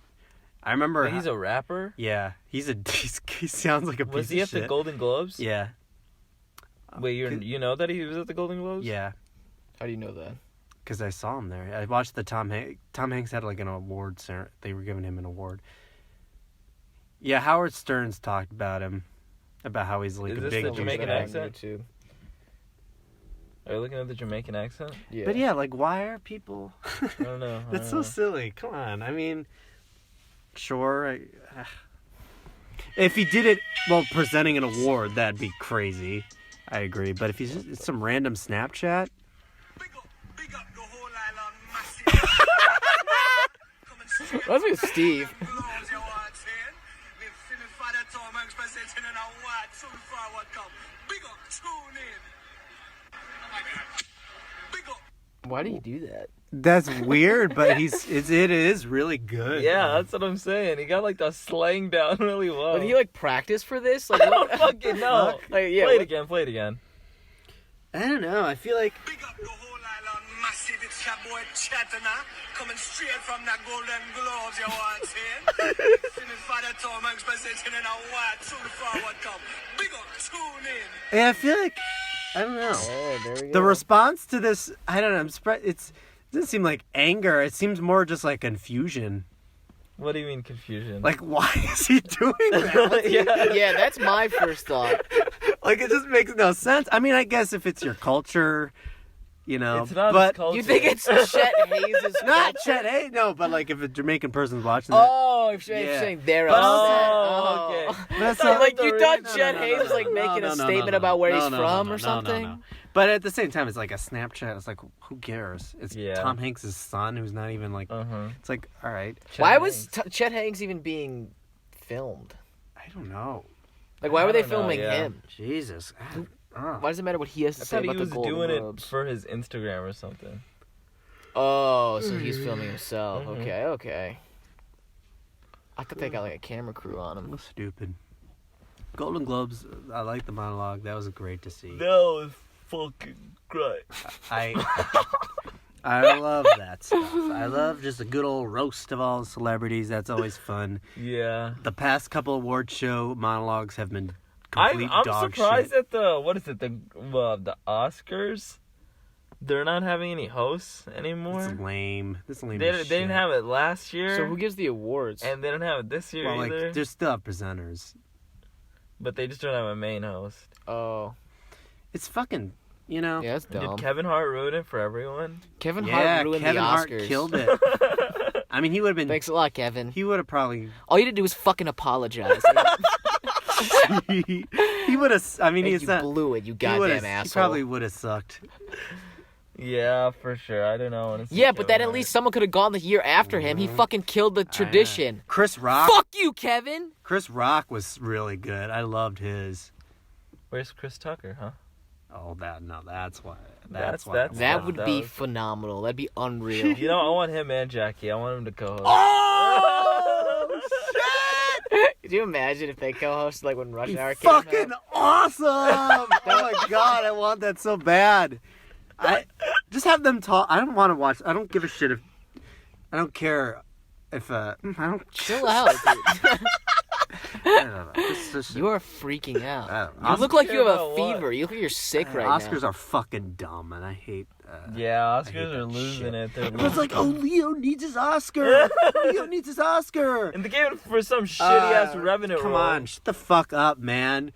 I remember. But he's a rapper. Yeah, he sounds like a piece of shit. Was he at the Golden Globes? Yeah. Wait, you know that he was at the Golden Globes? Yeah. How do you know that? Because I saw him there. I watched the Tom Hanks had like an award. They were giving him an award. Yeah, Howard Stern's talked about him, about how he's like Is a this big the Jamaican douchebag. accent? Are you looking at the Jamaican accent? Yeah. But yeah, like why are people? I don't know. That's so silly. Come on. I mean, sure. If he did it while presenting an award, that'd be crazy. I agree. But if he's just some random Snapchat. That's with Steve. Why do you do that? That's weird, but it is really good. Yeah, that's what I'm saying. He got like the slang down really well. Did he like practice for this? Like, I don't fucking know. Like, yeah, play it what- again. Play it again. I don't know. I feel like Big up the whole island, massive. It's your boy Chatana, coming straight from the Golden Globes. You want to see? Father Tom Hanks presenting in a white soon forward come. Big up, tune in. I feel like I don't know. Oh, there we go. The response to this, I don't know. I'm surprised. It doesn't seem like anger. It seems more just like confusion. What do you mean confusion? Like, why is he doing that? Yeah, that's my first thought. Like, it just makes no sense. I mean, I guess if it's your culture, you know. It's not but his culture. You think it's Chet Hayes' not culture? Chet Hayes, no. But like, if a Jamaican person's watching that, Oh, if you're Yeah. saying they're But- upset. Oh, okay. that's So, not like, the you reason- thought no, Chet no, no, Hayes no, was like no, making no, a no, statement no, about where no, he's no, from no, or no, something? no. But at the same time, it's like a Snapchat. It's like, who cares? It's Yeah. Tom Hanks' son, who's not even like. It's like, all right. Why was Chet Hanks even being filmed? I don't know. Like, why were they don't know, filming yeah. him? Jesus. Why does it matter what he has to I say thought he about the was Golden doing Globes? it for his Instagram or something. Oh, so he's filming himself. Mhm. Okay. I thought they got like a camera crew on him. Stupid. Golden Globes. I like the monologue. That was great to see. That was fucking great. I love that stuff. I love just a good old roast of all the celebrities. That's always fun. Yeah. The past couple award show monologues have been complete I'm dog surprised shit. at the Oscars. They're not having any hosts anymore. It's lame. This lame They as shit. didn't have it last year. So who gives the awards? And they didn't have it this year Well, either. like, they still have presenters. But they just don't have a main host. Oh, It's fucking, you know. yeah, that's Did dumb. Kevin Hart ruin it for everyone? Kevin Yeah, Hart ruined Kevin the Hart Oscars. killed it. I mean, he would have been. Thanks a lot, Kevin. He would have probably. All you had to do was fucking apologize. he would have. I mean, Like, he's you not. blew it, you He would've- goddamn asshole. He probably would have sucked. Yeah, for sure. I don't know. Honestly, Yeah, but then Kevin at Hart. least someone could have gone the year after him. He fucking killed the tradition. Chris Rock. Fuck you, Kevin. Chris Rock was really good. I loved his. Where's Chris Tucker, huh? Oh, that's why. That's- why. that's- That Yeah, would that be was- phenomenal. That'd be unreal. You know, I want him and Jackie. I want him to co-host. Oh shit! Could you imagine if they co-hosted like when Rush Hour came Fucking out? awesome! Oh my god, I want that so bad. I just have them talk. I don't want to watch. I don't give a shit if. I don't care if. I don't. Chill out, dude. I don't know. Just- You are freaking out. I don't know. You look like you have About a what? fever. You look like you're sick right Oscars now. are fucking dumb, and I hate. Yeah, hate Oscars that are losing shit. it. They're Everyone's like, losing "Oh, Leo needs his Oscar. Leo needs his Oscar." And they gave it for some shitty ass revenue. Come role. on, shut the fuck up, man.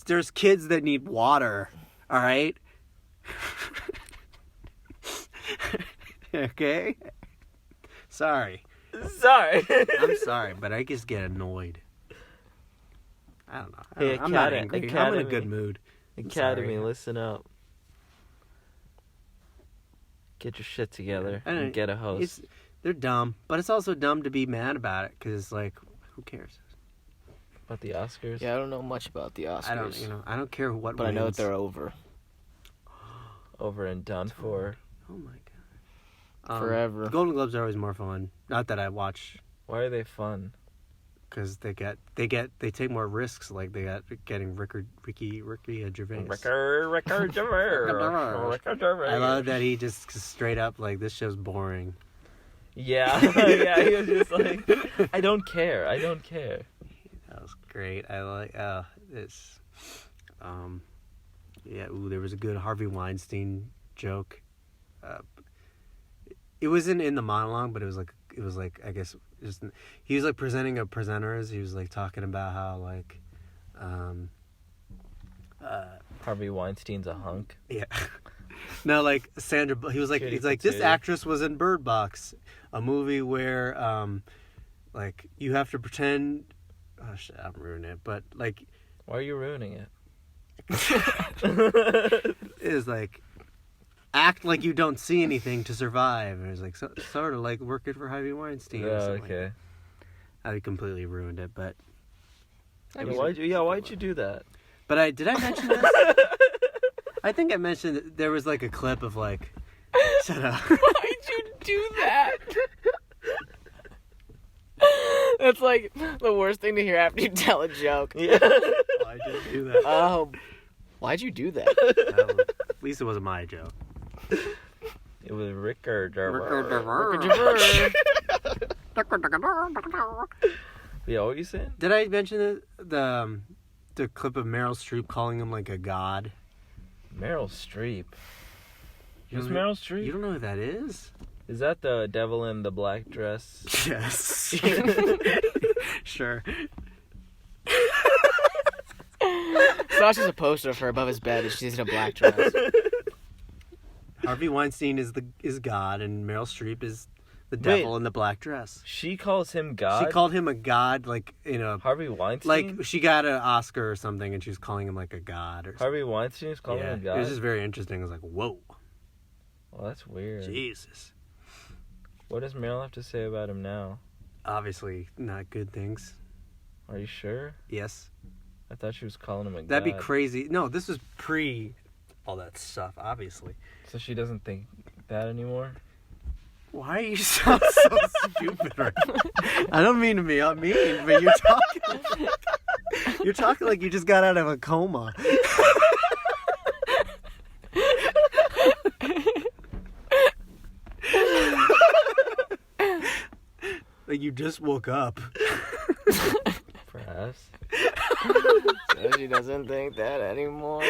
There's kids that need water. All right. Okay. Sorry. Sorry. I'm sorry, but I just get annoyed. I don't know. Hey, I'm not Academy- angry. I'm in a Academy. good mood. Academy, sorry. listen up. Get your shit together I don't- and get a host. They're dumb, but it's also dumb to be mad about it because it's like, who cares? About the Oscars. Yeah, I don't know much about the Oscars. I don't care what. But I know that wins. they're over. Over and done for. Oh my god. Forever. The Golden Globes are always more fun. Not that I watch, Why are they fun? because they take more risks. Like they got getting Ricky Gervais. Ricky Gervais. I love that he just straight up like this show's boring. Yeah, yeah. He was just like, I don't care. That was great. I like this. Yeah. Ooh, there was a good Harvey Weinstein joke. It wasn't in the monologue, but it was like I guess just he was like presenting a presenters. He was like talking about how like Harvey Weinstein's a hunk. yeah. No, like Sandra. He was like, Katie he's like, this Potato. actress was in Bird Box, a movie where, like you have to pretend. Oh shit, I'm ruining it. But like, Why are you ruining it? is like, act like you don't see anything to survive. And it's like sort of like working for Harvey Weinstein. Yeah, or something like okay. that. I completely ruined it, but. Why'd you do that? But did I mention this? I think I mentioned that there was like a clip of like. Shut up. Why'd you do that? That's like the worst thing to hear after you tell a joke. Yeah. I didn't do that. Oh, why'd you do that? At least it wasn't my joke. It was Ricker Gervais. Yeah, what were you saying? Did I mention the clip of Meryl Streep calling him like a god? Meryl Streep. You Who's don't- Meryl Streep? You don't know who that is? Is that the devil in the black dress? Yes. Sure. Sasha's a poster of her above his bed and she's in a black dress. Harvey Weinstein is God, and Meryl Streep is the devil Wait. in the black dress. She calls him God? She called him a god, like in a Harvey Weinstein? like she got an Oscar or something, and she was calling him like a god or something. Harvey Weinstein is calling Yeah, him God? it was just very interesting. I was like, whoa, Well, that's weird. Jesus. What does Meryl have to say about him now? Obviously, not good things. Are you sure? Yes, I thought she was calling him a God. that'd be crazy. No, this was pre all that stuff. Obviously. So she doesn't think that anymore? Why are you so stupid right now? I don't mean to be mean, but you're talking like you just got out of a coma. Like you just woke up. Perhaps. So she doesn't think that anymore.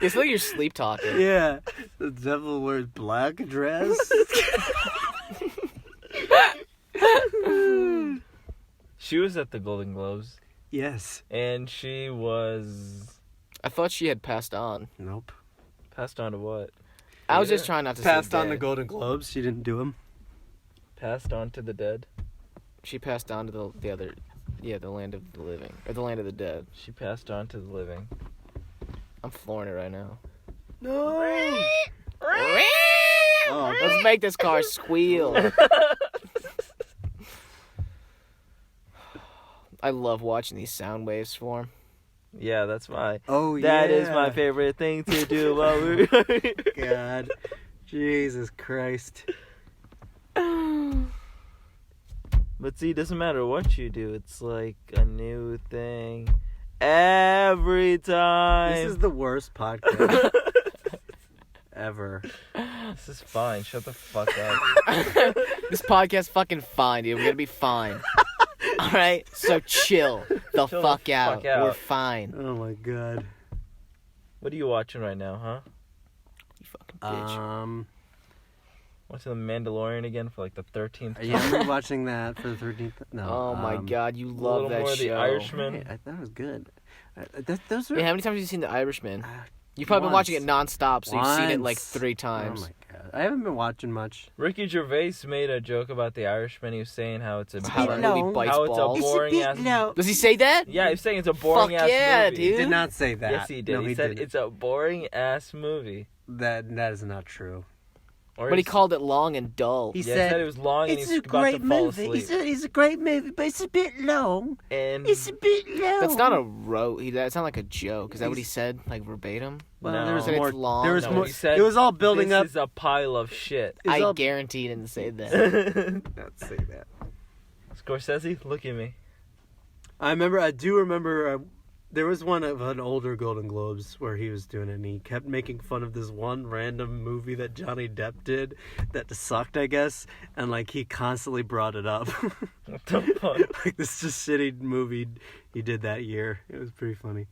It's like you're sleep talking. Yeah. The devil wears black dress. She was at the Golden Globes, Yes. and she was I thought she had passed on. Nope. passed on to what? I was just trying not to Passed say on the dead. Golden Globes. She didn't do them. Passed on to the dead? She passed on to the other, the land of the living or the land of the dead. She passed on to the living. I'm flooring it right now. No. Oh, Let's make this car squeal. I love watching these sound waves form. Yeah, that's my... oh yeah. That is my favorite thing to do while we... God. Jesus Christ. But see, it doesn't matter what you do. It's like a new thing every time. This is the worst podcast ever. This is fine. Shut the fuck up. This podcast fucking fine, dude. We're gonna be fine. Alright? So chill the Chill fuck the out. fuck out. We're fine. Oh my God. What are you watching right now, huh? You fucking bitch. Watching The Mandalorian again for like the 13th time? Yeah, I'm watching that for the 13th. No. Oh my God, you A love little that more show. The Irishman. Hey, I thought it was good. Those are. Yeah, how many times have you seen The Irishman? You've probably been watching it nonstop, so you've seen it like Once. 3 times. Oh my God. I haven't been watching much. Ricky Gervais made a joke about The Irishman. He was saying how it's a How that movie long. bites how it's balls. a boring ass. Does he say that? Yeah, he was saying it's a boring Fuck ass yeah, movie. dude. He did not say that. Yes, he did. No, he said didn't. it's a boring ass movie. That is not true. Or But he called it long and dull. He yeah, said, he said it was long and It's he's a about great to fall movie. He asleep. said it's a great movie, but it's a bit long. And It's a bit long. That's not a that's not like a joke. Is that what he said? Like verbatim? Well, No. there was Said it's more. long. There was No, more. he said It was all building this up. is a pile of shit. It was I all- guarantee he didn't say that. Not say that. Scorsese, look at me. I do remember there was one of an older Golden Globes where he was doing it, and he kept making fun of this one random movie that Johnny Depp did that sucked, I guess, and like he constantly brought it up. What the fuck? Like this just shitty movie he did that year. It was pretty funny.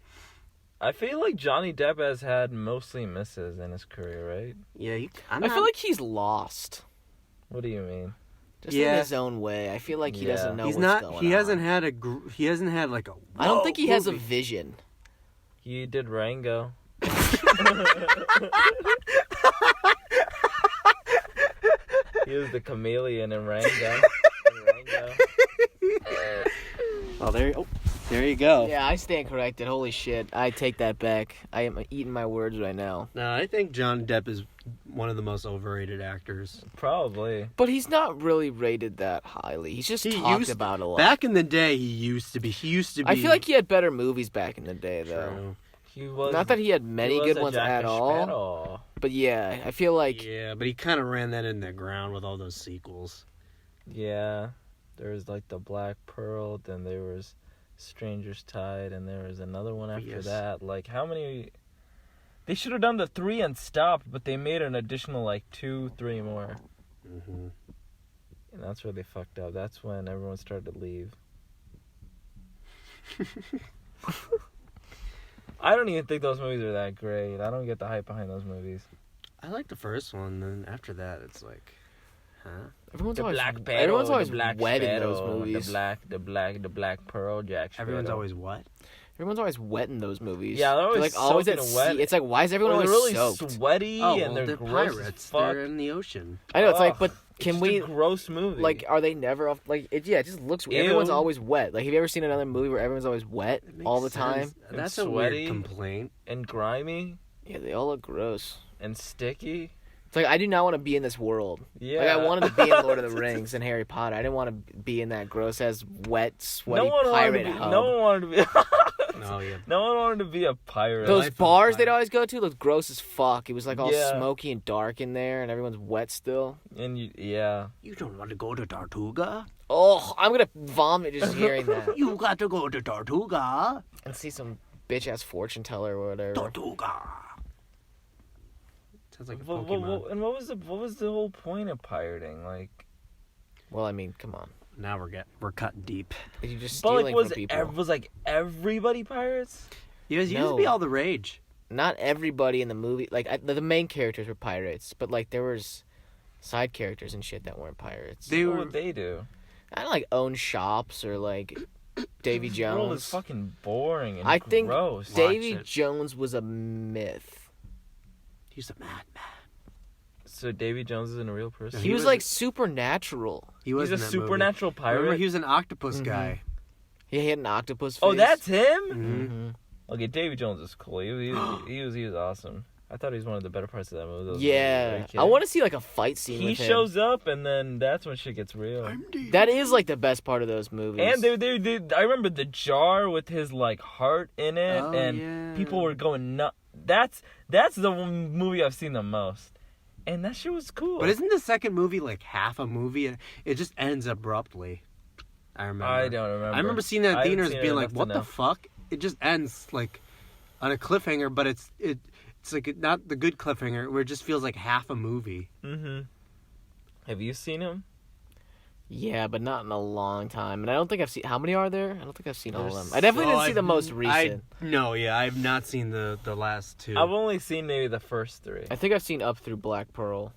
I feel like Johnny Depp has had mostly misses in his career, right? Yeah, I feel like he's lost. What do you mean? Just in his own way. I feel like he doesn't know he's what's not. going He on. He hasn't had like a. I don't think he has a movie. vision. He did Rango. He was the chameleon in Rango. Oh, there you go. Yeah, I stand corrected. Holy shit. I take that back. I am eating my words right now. No, I think Johnny Depp is one of the most overrated actors. Probably. But he's not really rated that highly. He's just talked about a lot. Back in the day, he used to be. I feel like he had better movies back in the day, though. True. He was. Not that he had many he was good a ones Jack at all. Sparrow. But yeah, I feel like... Yeah, but he kind of ran that in the ground with all those sequels. Yeah. There was like the Black Pearl, then there was Stranger's Tide, and there was another one after that. Like, how many... They should have done the 3 and stopped, but they made an additional, like, 2, 3 more. Mm-hmm. And that's where they fucked up. That's when everyone started to leave. I don't even think those movies are that great. I don't get the hype behind those movies. I like the first one, then after that, it's like, huh? Everyone's The always, Black Pearl, everyone's always the Black wet in Sparrow, those movies. the Black Pearl, Jack Sparrow. Everyone's always what? Everyone's always wet in those movies. Yeah, they're always like always at soaking sea. wet. It's like, why is everyone Or always they're really soaked? sweaty and they're gross pirates. as fuck. They're in the ocean. I know, it's like, Ugh, but can it's we... just a gross movie. Like, are they never off? Like, it just looks. Everyone's Ew. always wet. Like, have you ever seen another movie where everyone's always wet It makes all the sense. time? And That's a sweaty. weird complaint. and grimy Yeah, they all look gross. and sticky. It's like I do not want to be in this world. Yeah. Like I wanted to be in Lord of the Rings and Harry Potter. I didn't want to be in that gross ass wet, sweaty pirate hub. No one wanted to be. No, yeah. No one wanted to be a pirate. Those Life of bars a they'd pirate. always go to looked gross as fuck. It was like all Yeah. smoky and dark in there, and everyone's wet still. And yeah. You don't want to go to Tortuga? Oh, I'm gonna vomit just hearing that. You got to go to Tortuga. And see some bitch ass fortune teller or whatever. Tortuga. Sounds like a Pokemon. And what was the whole point of pirating? Like, Well, I mean, come on. Now we're cutting deep. You're just but stealing like, was from people. was like everybody pirates? It used to No. be all the rage. Not everybody in the movie, like the main characters were pirates, but like there was side characters and shit that weren't pirates. They What were. would they do? I don't like own shops or like Davy This world is Jones. fucking boring and I think gross. Davy Watch it. Jones was a myth. He's a madman. So Davy Jones isn't a real person. He He was was like a- supernatural. He was He's a in that movie. supernatural pirate. Remember, he was an octopus Mhm. guy. He had an octopus face. Oh, that's him. Mm-hmm. Okay, Davy Jones is cool. He was awesome. I thought he was one of the better parts of that movie. Those Yeah, movies. I want to see like a fight scene He with him. shows up, and then that's when shit gets real. That is like the best part of those movies. And they I remember the jar with his like heart in it, Oh, and yeah. people were going nuts. That's the one movie I've seen the most, and that shit was cool. But isn't the second movie like half a movie? It just ends abruptly. I remember. I don't remember. I remember seeing that in I haven't theaters seen it being like, enough to "What the know. fuck?" It just ends like on a cliffhanger, but it's like not the good cliffhanger where it just feels like half a movie. Mm-hmm. Have you seen him? yeah, but not in a long time. And I don't think I've seen. How many are there? I don't think I've seen all of them. There's- I definitely didn't see I've- the most recent. I've not seen the last two. I've only seen maybe the first 3. I think I've seen up through Black Pearl.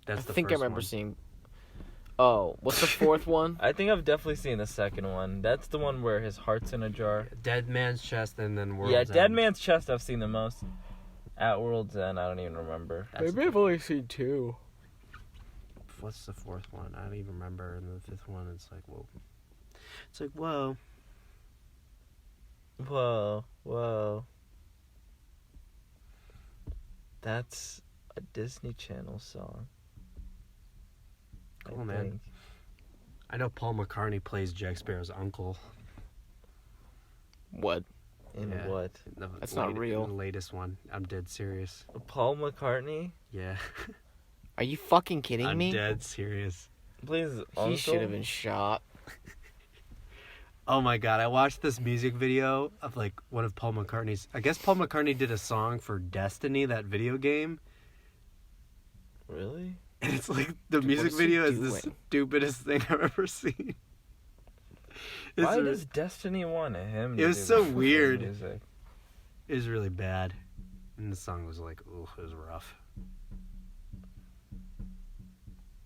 That's I the think I first remember one. seeing. Oh, what's the fourth one? I think I've definitely seen the second one. That's the one where his heart's in a jar. Dead Man's Chest and then World's Yeah, End. Dead Man's Chest I've seen the most. At World's End, I don't even remember. That's Maybe I've only seen 2. What's the fourth one? I don't even remember. And the fifth one, it's like, whoa. It's like, whoa. Whoa. That's a Disney Channel song. Cool, I man. think. I know Paul McCartney plays Jack Sparrow's uncle. What? In Yeah. what? The That's not real. The latest one. I'm dead serious. Paul McCartney? Yeah. Are you fucking kidding I'm me? dead serious. Plays He Uncle? should have been shot. Oh my god, I watched this music video of like one of Paul McCartney's. I guess Paul McCartney did a song for Destiny, that video game. Really? And it's like the Dude, music what is he video is the doing? stupidest thing I've ever seen. Why does Destiny want him? It was do so the weird. music? It was really bad. And the song was like, ooh, it was rough.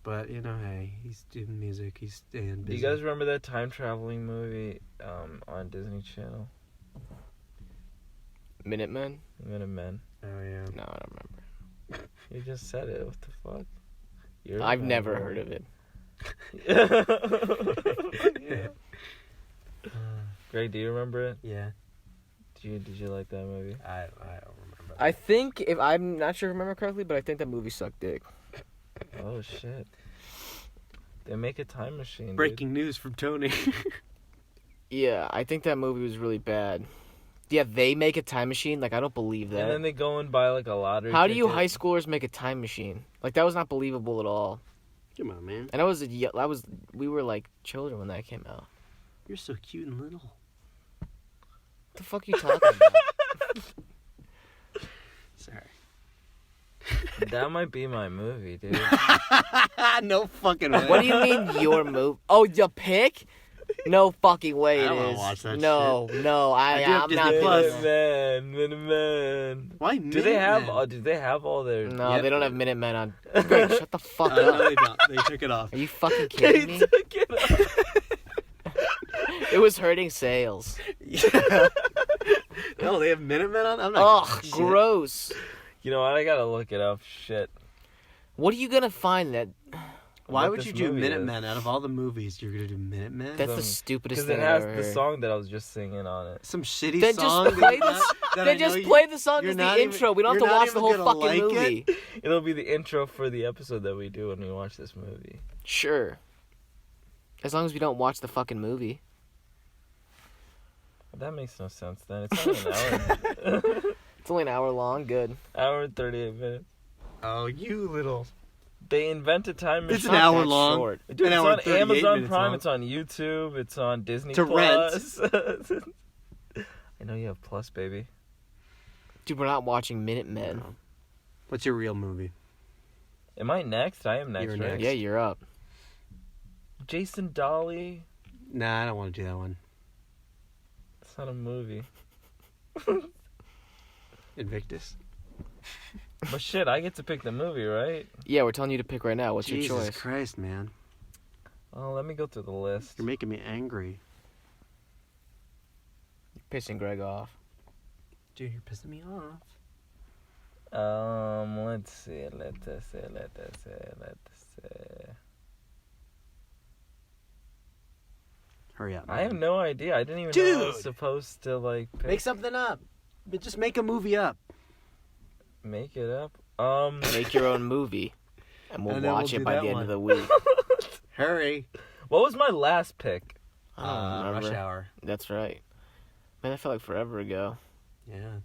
But, you know, hey, he's doing music, he's staying Do busy. you guys remember that time traveling movie on Disney Channel? Minutemen? Minutemen. Oh, yeah. No, I don't remember. You just said it. What the fuck? I've never heard of it. Yeah. Greg, do you remember it? Yeah. Did you like that movie? I don't remember. I think, if I'm not sure if I remember correctly, but I think that movie sucked dick. Oh shit! They make a time machine. Dude. Breaking news from Tony. Yeah, I think that movie was really bad. Yeah, they make a time machine? Like, I don't believe that. And then they go and buy like a lottery. How do you ticket. high schoolers make a time machine? Like, that was not believable at all. Come on, man. And we were like children when that came out. You're so cute and little. What the fuck are you talking about? Sorry. That might be my movie, dude. No fucking way. What do you mean your move? Oh, your pick? No fucking way I it don't wanna is. watch that no, I do have I'm Disney not. Plus. Minutemen. Why Do they have? Minutemen? Do they have all their? No, Yep. they don't have Minutemen on. Greg, shut the fuck No, up. they don't. They took it off. Are you fucking They kidding me? took it off. It was hurting sales. No, they have Minutemen on? I'm not Ugh, gross. You know what? I gotta look it up. Shit. What are you gonna find that? Why What would this you do movie Minutemen out of all the movies? You're gonna do Minutemen? That's Um, the stupidest Because thing it I've has ever the heard. song that I was just singing on it. Some shitty Then song. just play that this. that I Then know just you- play the song you're as not the even- intro. We don't have you're to not watch the even whole gonna fucking like movie. It'll be the intro for the episode that we do when we watch this movie. Sure. As long as we don't watch the fucking movie. That makes no sense then. It's only an hour. It's only an hour long. Good. Hour and 38 minutes. Oh, you little. They invented time machine. It's an Not hour that long. short. Dude, An it's hour on and 38 Amazon minutes Prime. long. It's on YouTube. It's on Disney To Plus. I know you have Plus, baby. Dude, we're not watching Minutemen. No. What's your real movie? Am I next? I am next, You're right? next. Yeah, you're up. Jason Dolly. Nah, I don't want to do that one. It's not a movie. Invictus. But shit, I get to pick the movie, right? Yeah, we're telling you to pick right now. What's Jesus your choice? Christ, man. Oh, let me go through the list. You're making me angry. You're pissing Greg off. Dude, you're pissing me off. Let's see. Let's see. Hurry up. I have man. no idea. I didn't even know I was Dude! supposed to like pick. Make something up. But just make a movie up. Make it up. Make your own movie. And we'll And then watch we'll it do by that the end one. of the week. Hurry. What was my last pick? I don't remember. Rush Hour. That's right. Man, that felt like forever ago. Yeah.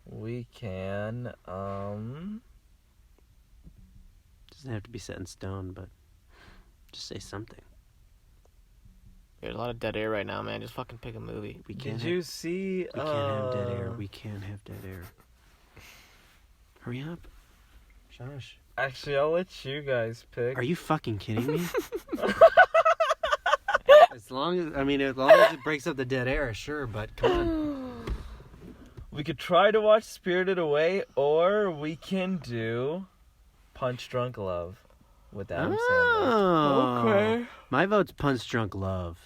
We can. Doesn't have to be set in stone, but just say something. There's a lot of dead air right now, man. Just fucking pick a movie. We can't. Did you see? We can't have dead air. We can't have dead air. Hurry up. Shush. Actually, I'll let you guys pick. Are you fucking kidding me? As long as it breaks up the dead air, sure, but come on. We could try to watch Spirited Away, or we can do Punch Drunk Love with Adam Sandler. Oh. My vote's Punch Drunk Love.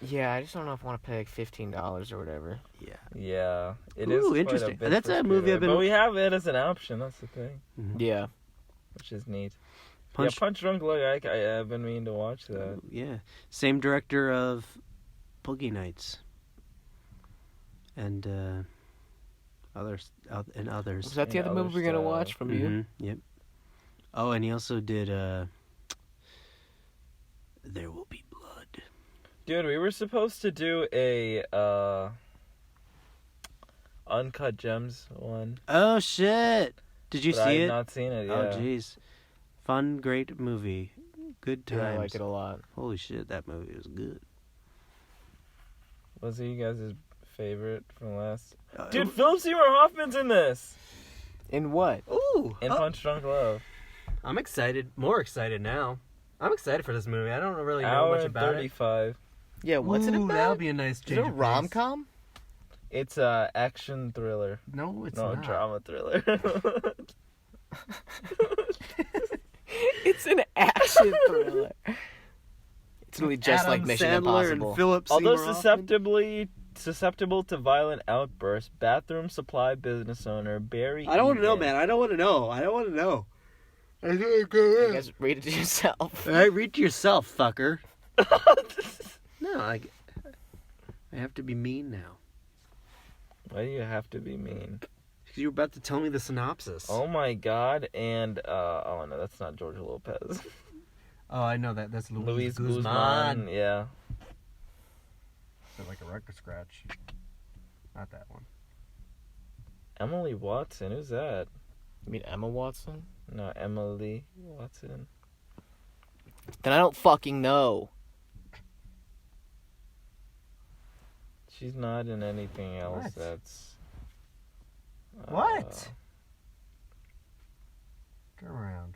Yeah, I just don't know if I want to pay like $15 or whatever. Yeah. Yeah, it Ooh, is. interesting. Quite a bit That's for a movie Spirited I've been- Away, but we have it as an option. That's the thing, Yeah. which is neat. Punch. Yeah, Punch Drunk Love. I've been meaning to watch that. Yeah. Same director of Boogie Nights. And others. Was that the Yeah, other movie we're going to other watch from you? Mhm, yep. Oh, and he also did There Will Be Blood. Dude, we were supposed to do a Uncut Gems one. Oh shit! Did you but I see have it? not seen it. Yeah. Oh jeez. Fun, great movie. Good times. Yeah, I like it a lot. Holy shit, that movie was good. Was he you guys' favorite from last? Dude, Philip Seymour Hoffman's in this. In what? Ooh. In Punch Drunk Love. I'm excited. More excited now. I'm excited for this movie. I don't really know much about 35. Yeah, what's it about? That'll be a nice Is change it a of pace. rom-com? It's a action thriller. No, it's No, not. drama thriller. It's an action thriller. It's really just Adam like Mission Sandler Impossible. and Philip Although Seymour Hoffman. susceptible to violent outbursts, bathroom supply business owner Barry. I don't want to know, Egan- man. I don't want to know. I I guess read it to yourself. All right, read to yourself, fucker. No, I have to be mean now. Why do you have to be mean? Because you were about to tell me the synopsis. Oh my god, and oh no, that's not George Lopez. Oh, I know that. That's Luis Guzman. Guzman, yeah. Like a record scratch. Not that one. Emily Watson, who's that? You mean Emma Watson? No, Emily Watson. Then I don't fucking know. She's not in anything else What? that's... What? Turn around.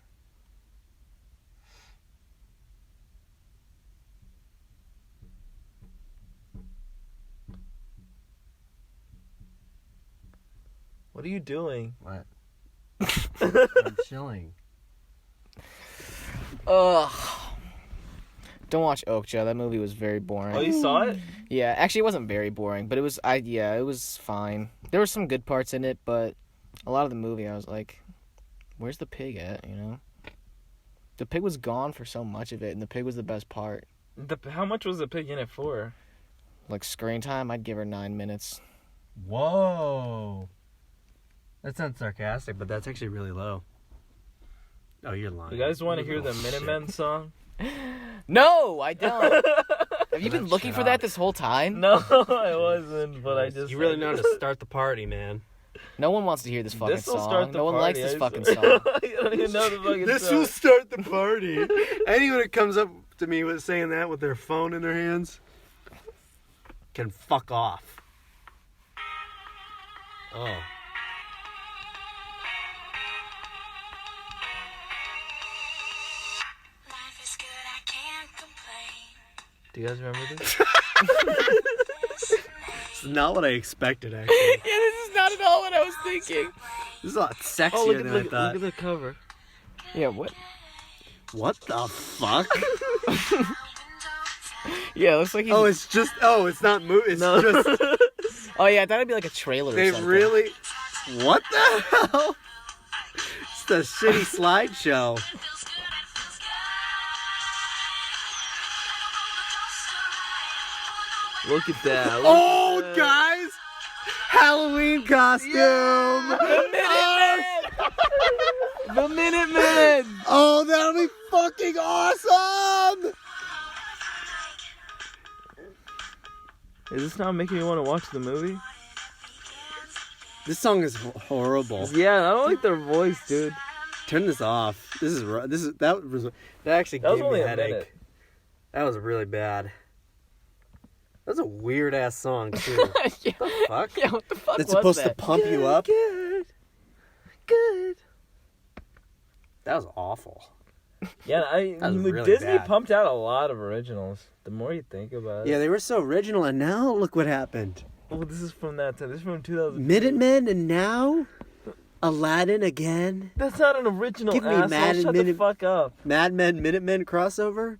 What are you doing? What? I'm chilling. Ugh. Don't watch Okja. That movie was very boring. Oh, you saw it? Yeah, actually, it wasn't very boring, but it was. It was fine. There were some good parts in it, but a lot of the movie, I was like, "Where's the pig at?" You know, the pig was gone for so much of it, and the pig was the best part. How much was the pig in it for? Like screen time, I'd give her 9 minutes. Whoa. That sounds sarcastic, but that's actually really low. Oh, you're lying. You guys want to You hear the little shit. Minutemen song? No, I don't. Have you been Shut looking for up. that this whole time? No, I wasn't, but I just... You really know how to start the party, man. No one wants to hear this fucking This'll song. start the No one likes party, this I fucking swear. song. You don't even know the fucking This song. will start the party. Anyone who comes up to me with saying that with their phone in their hands can fuck off. Oh. Life is good, I can't complain. Do you guys remember this? It's not what I expected, actually. Yeah, this is not at all what I was thinking. This is a lot sexier Oh, look than I at, thought. look at the cover. Yeah, what? What the fuck? Yeah, it looks like he's... Oh, it's just. Oh, it's not moving. It's just. Oh, yeah, I thought it'd be like a trailer or They something. really. What the hell? It's the shitty slideshow. Look at that. Look Oh, at that. guys! Halloween costume! The Minutemen! Oh, that'll be fucking awesome! Is this not making me want to watch the movie? This song is horrible. Yeah, I don't like their voice, dude. Turn this off. That actually That was gave only me a a headache. minute. That was really bad. That was a weird ass song too. Yeah. Fuck. Yeah, what the fuck It's was supposed that? to pump you up. Good. Good. That was awful. Yeah, That was really Disney bad. pumped out a lot of originals. The more you think about it. Yeah, they were so original, and now look what happened. Oh, this is from that time. This is from 2000. Minutemen, and now Aladdin again. That's not an original. Give me asshole. Mad Shut Minute- the fuck up. Mad Men, Minutemen crossover.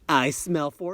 I smell 4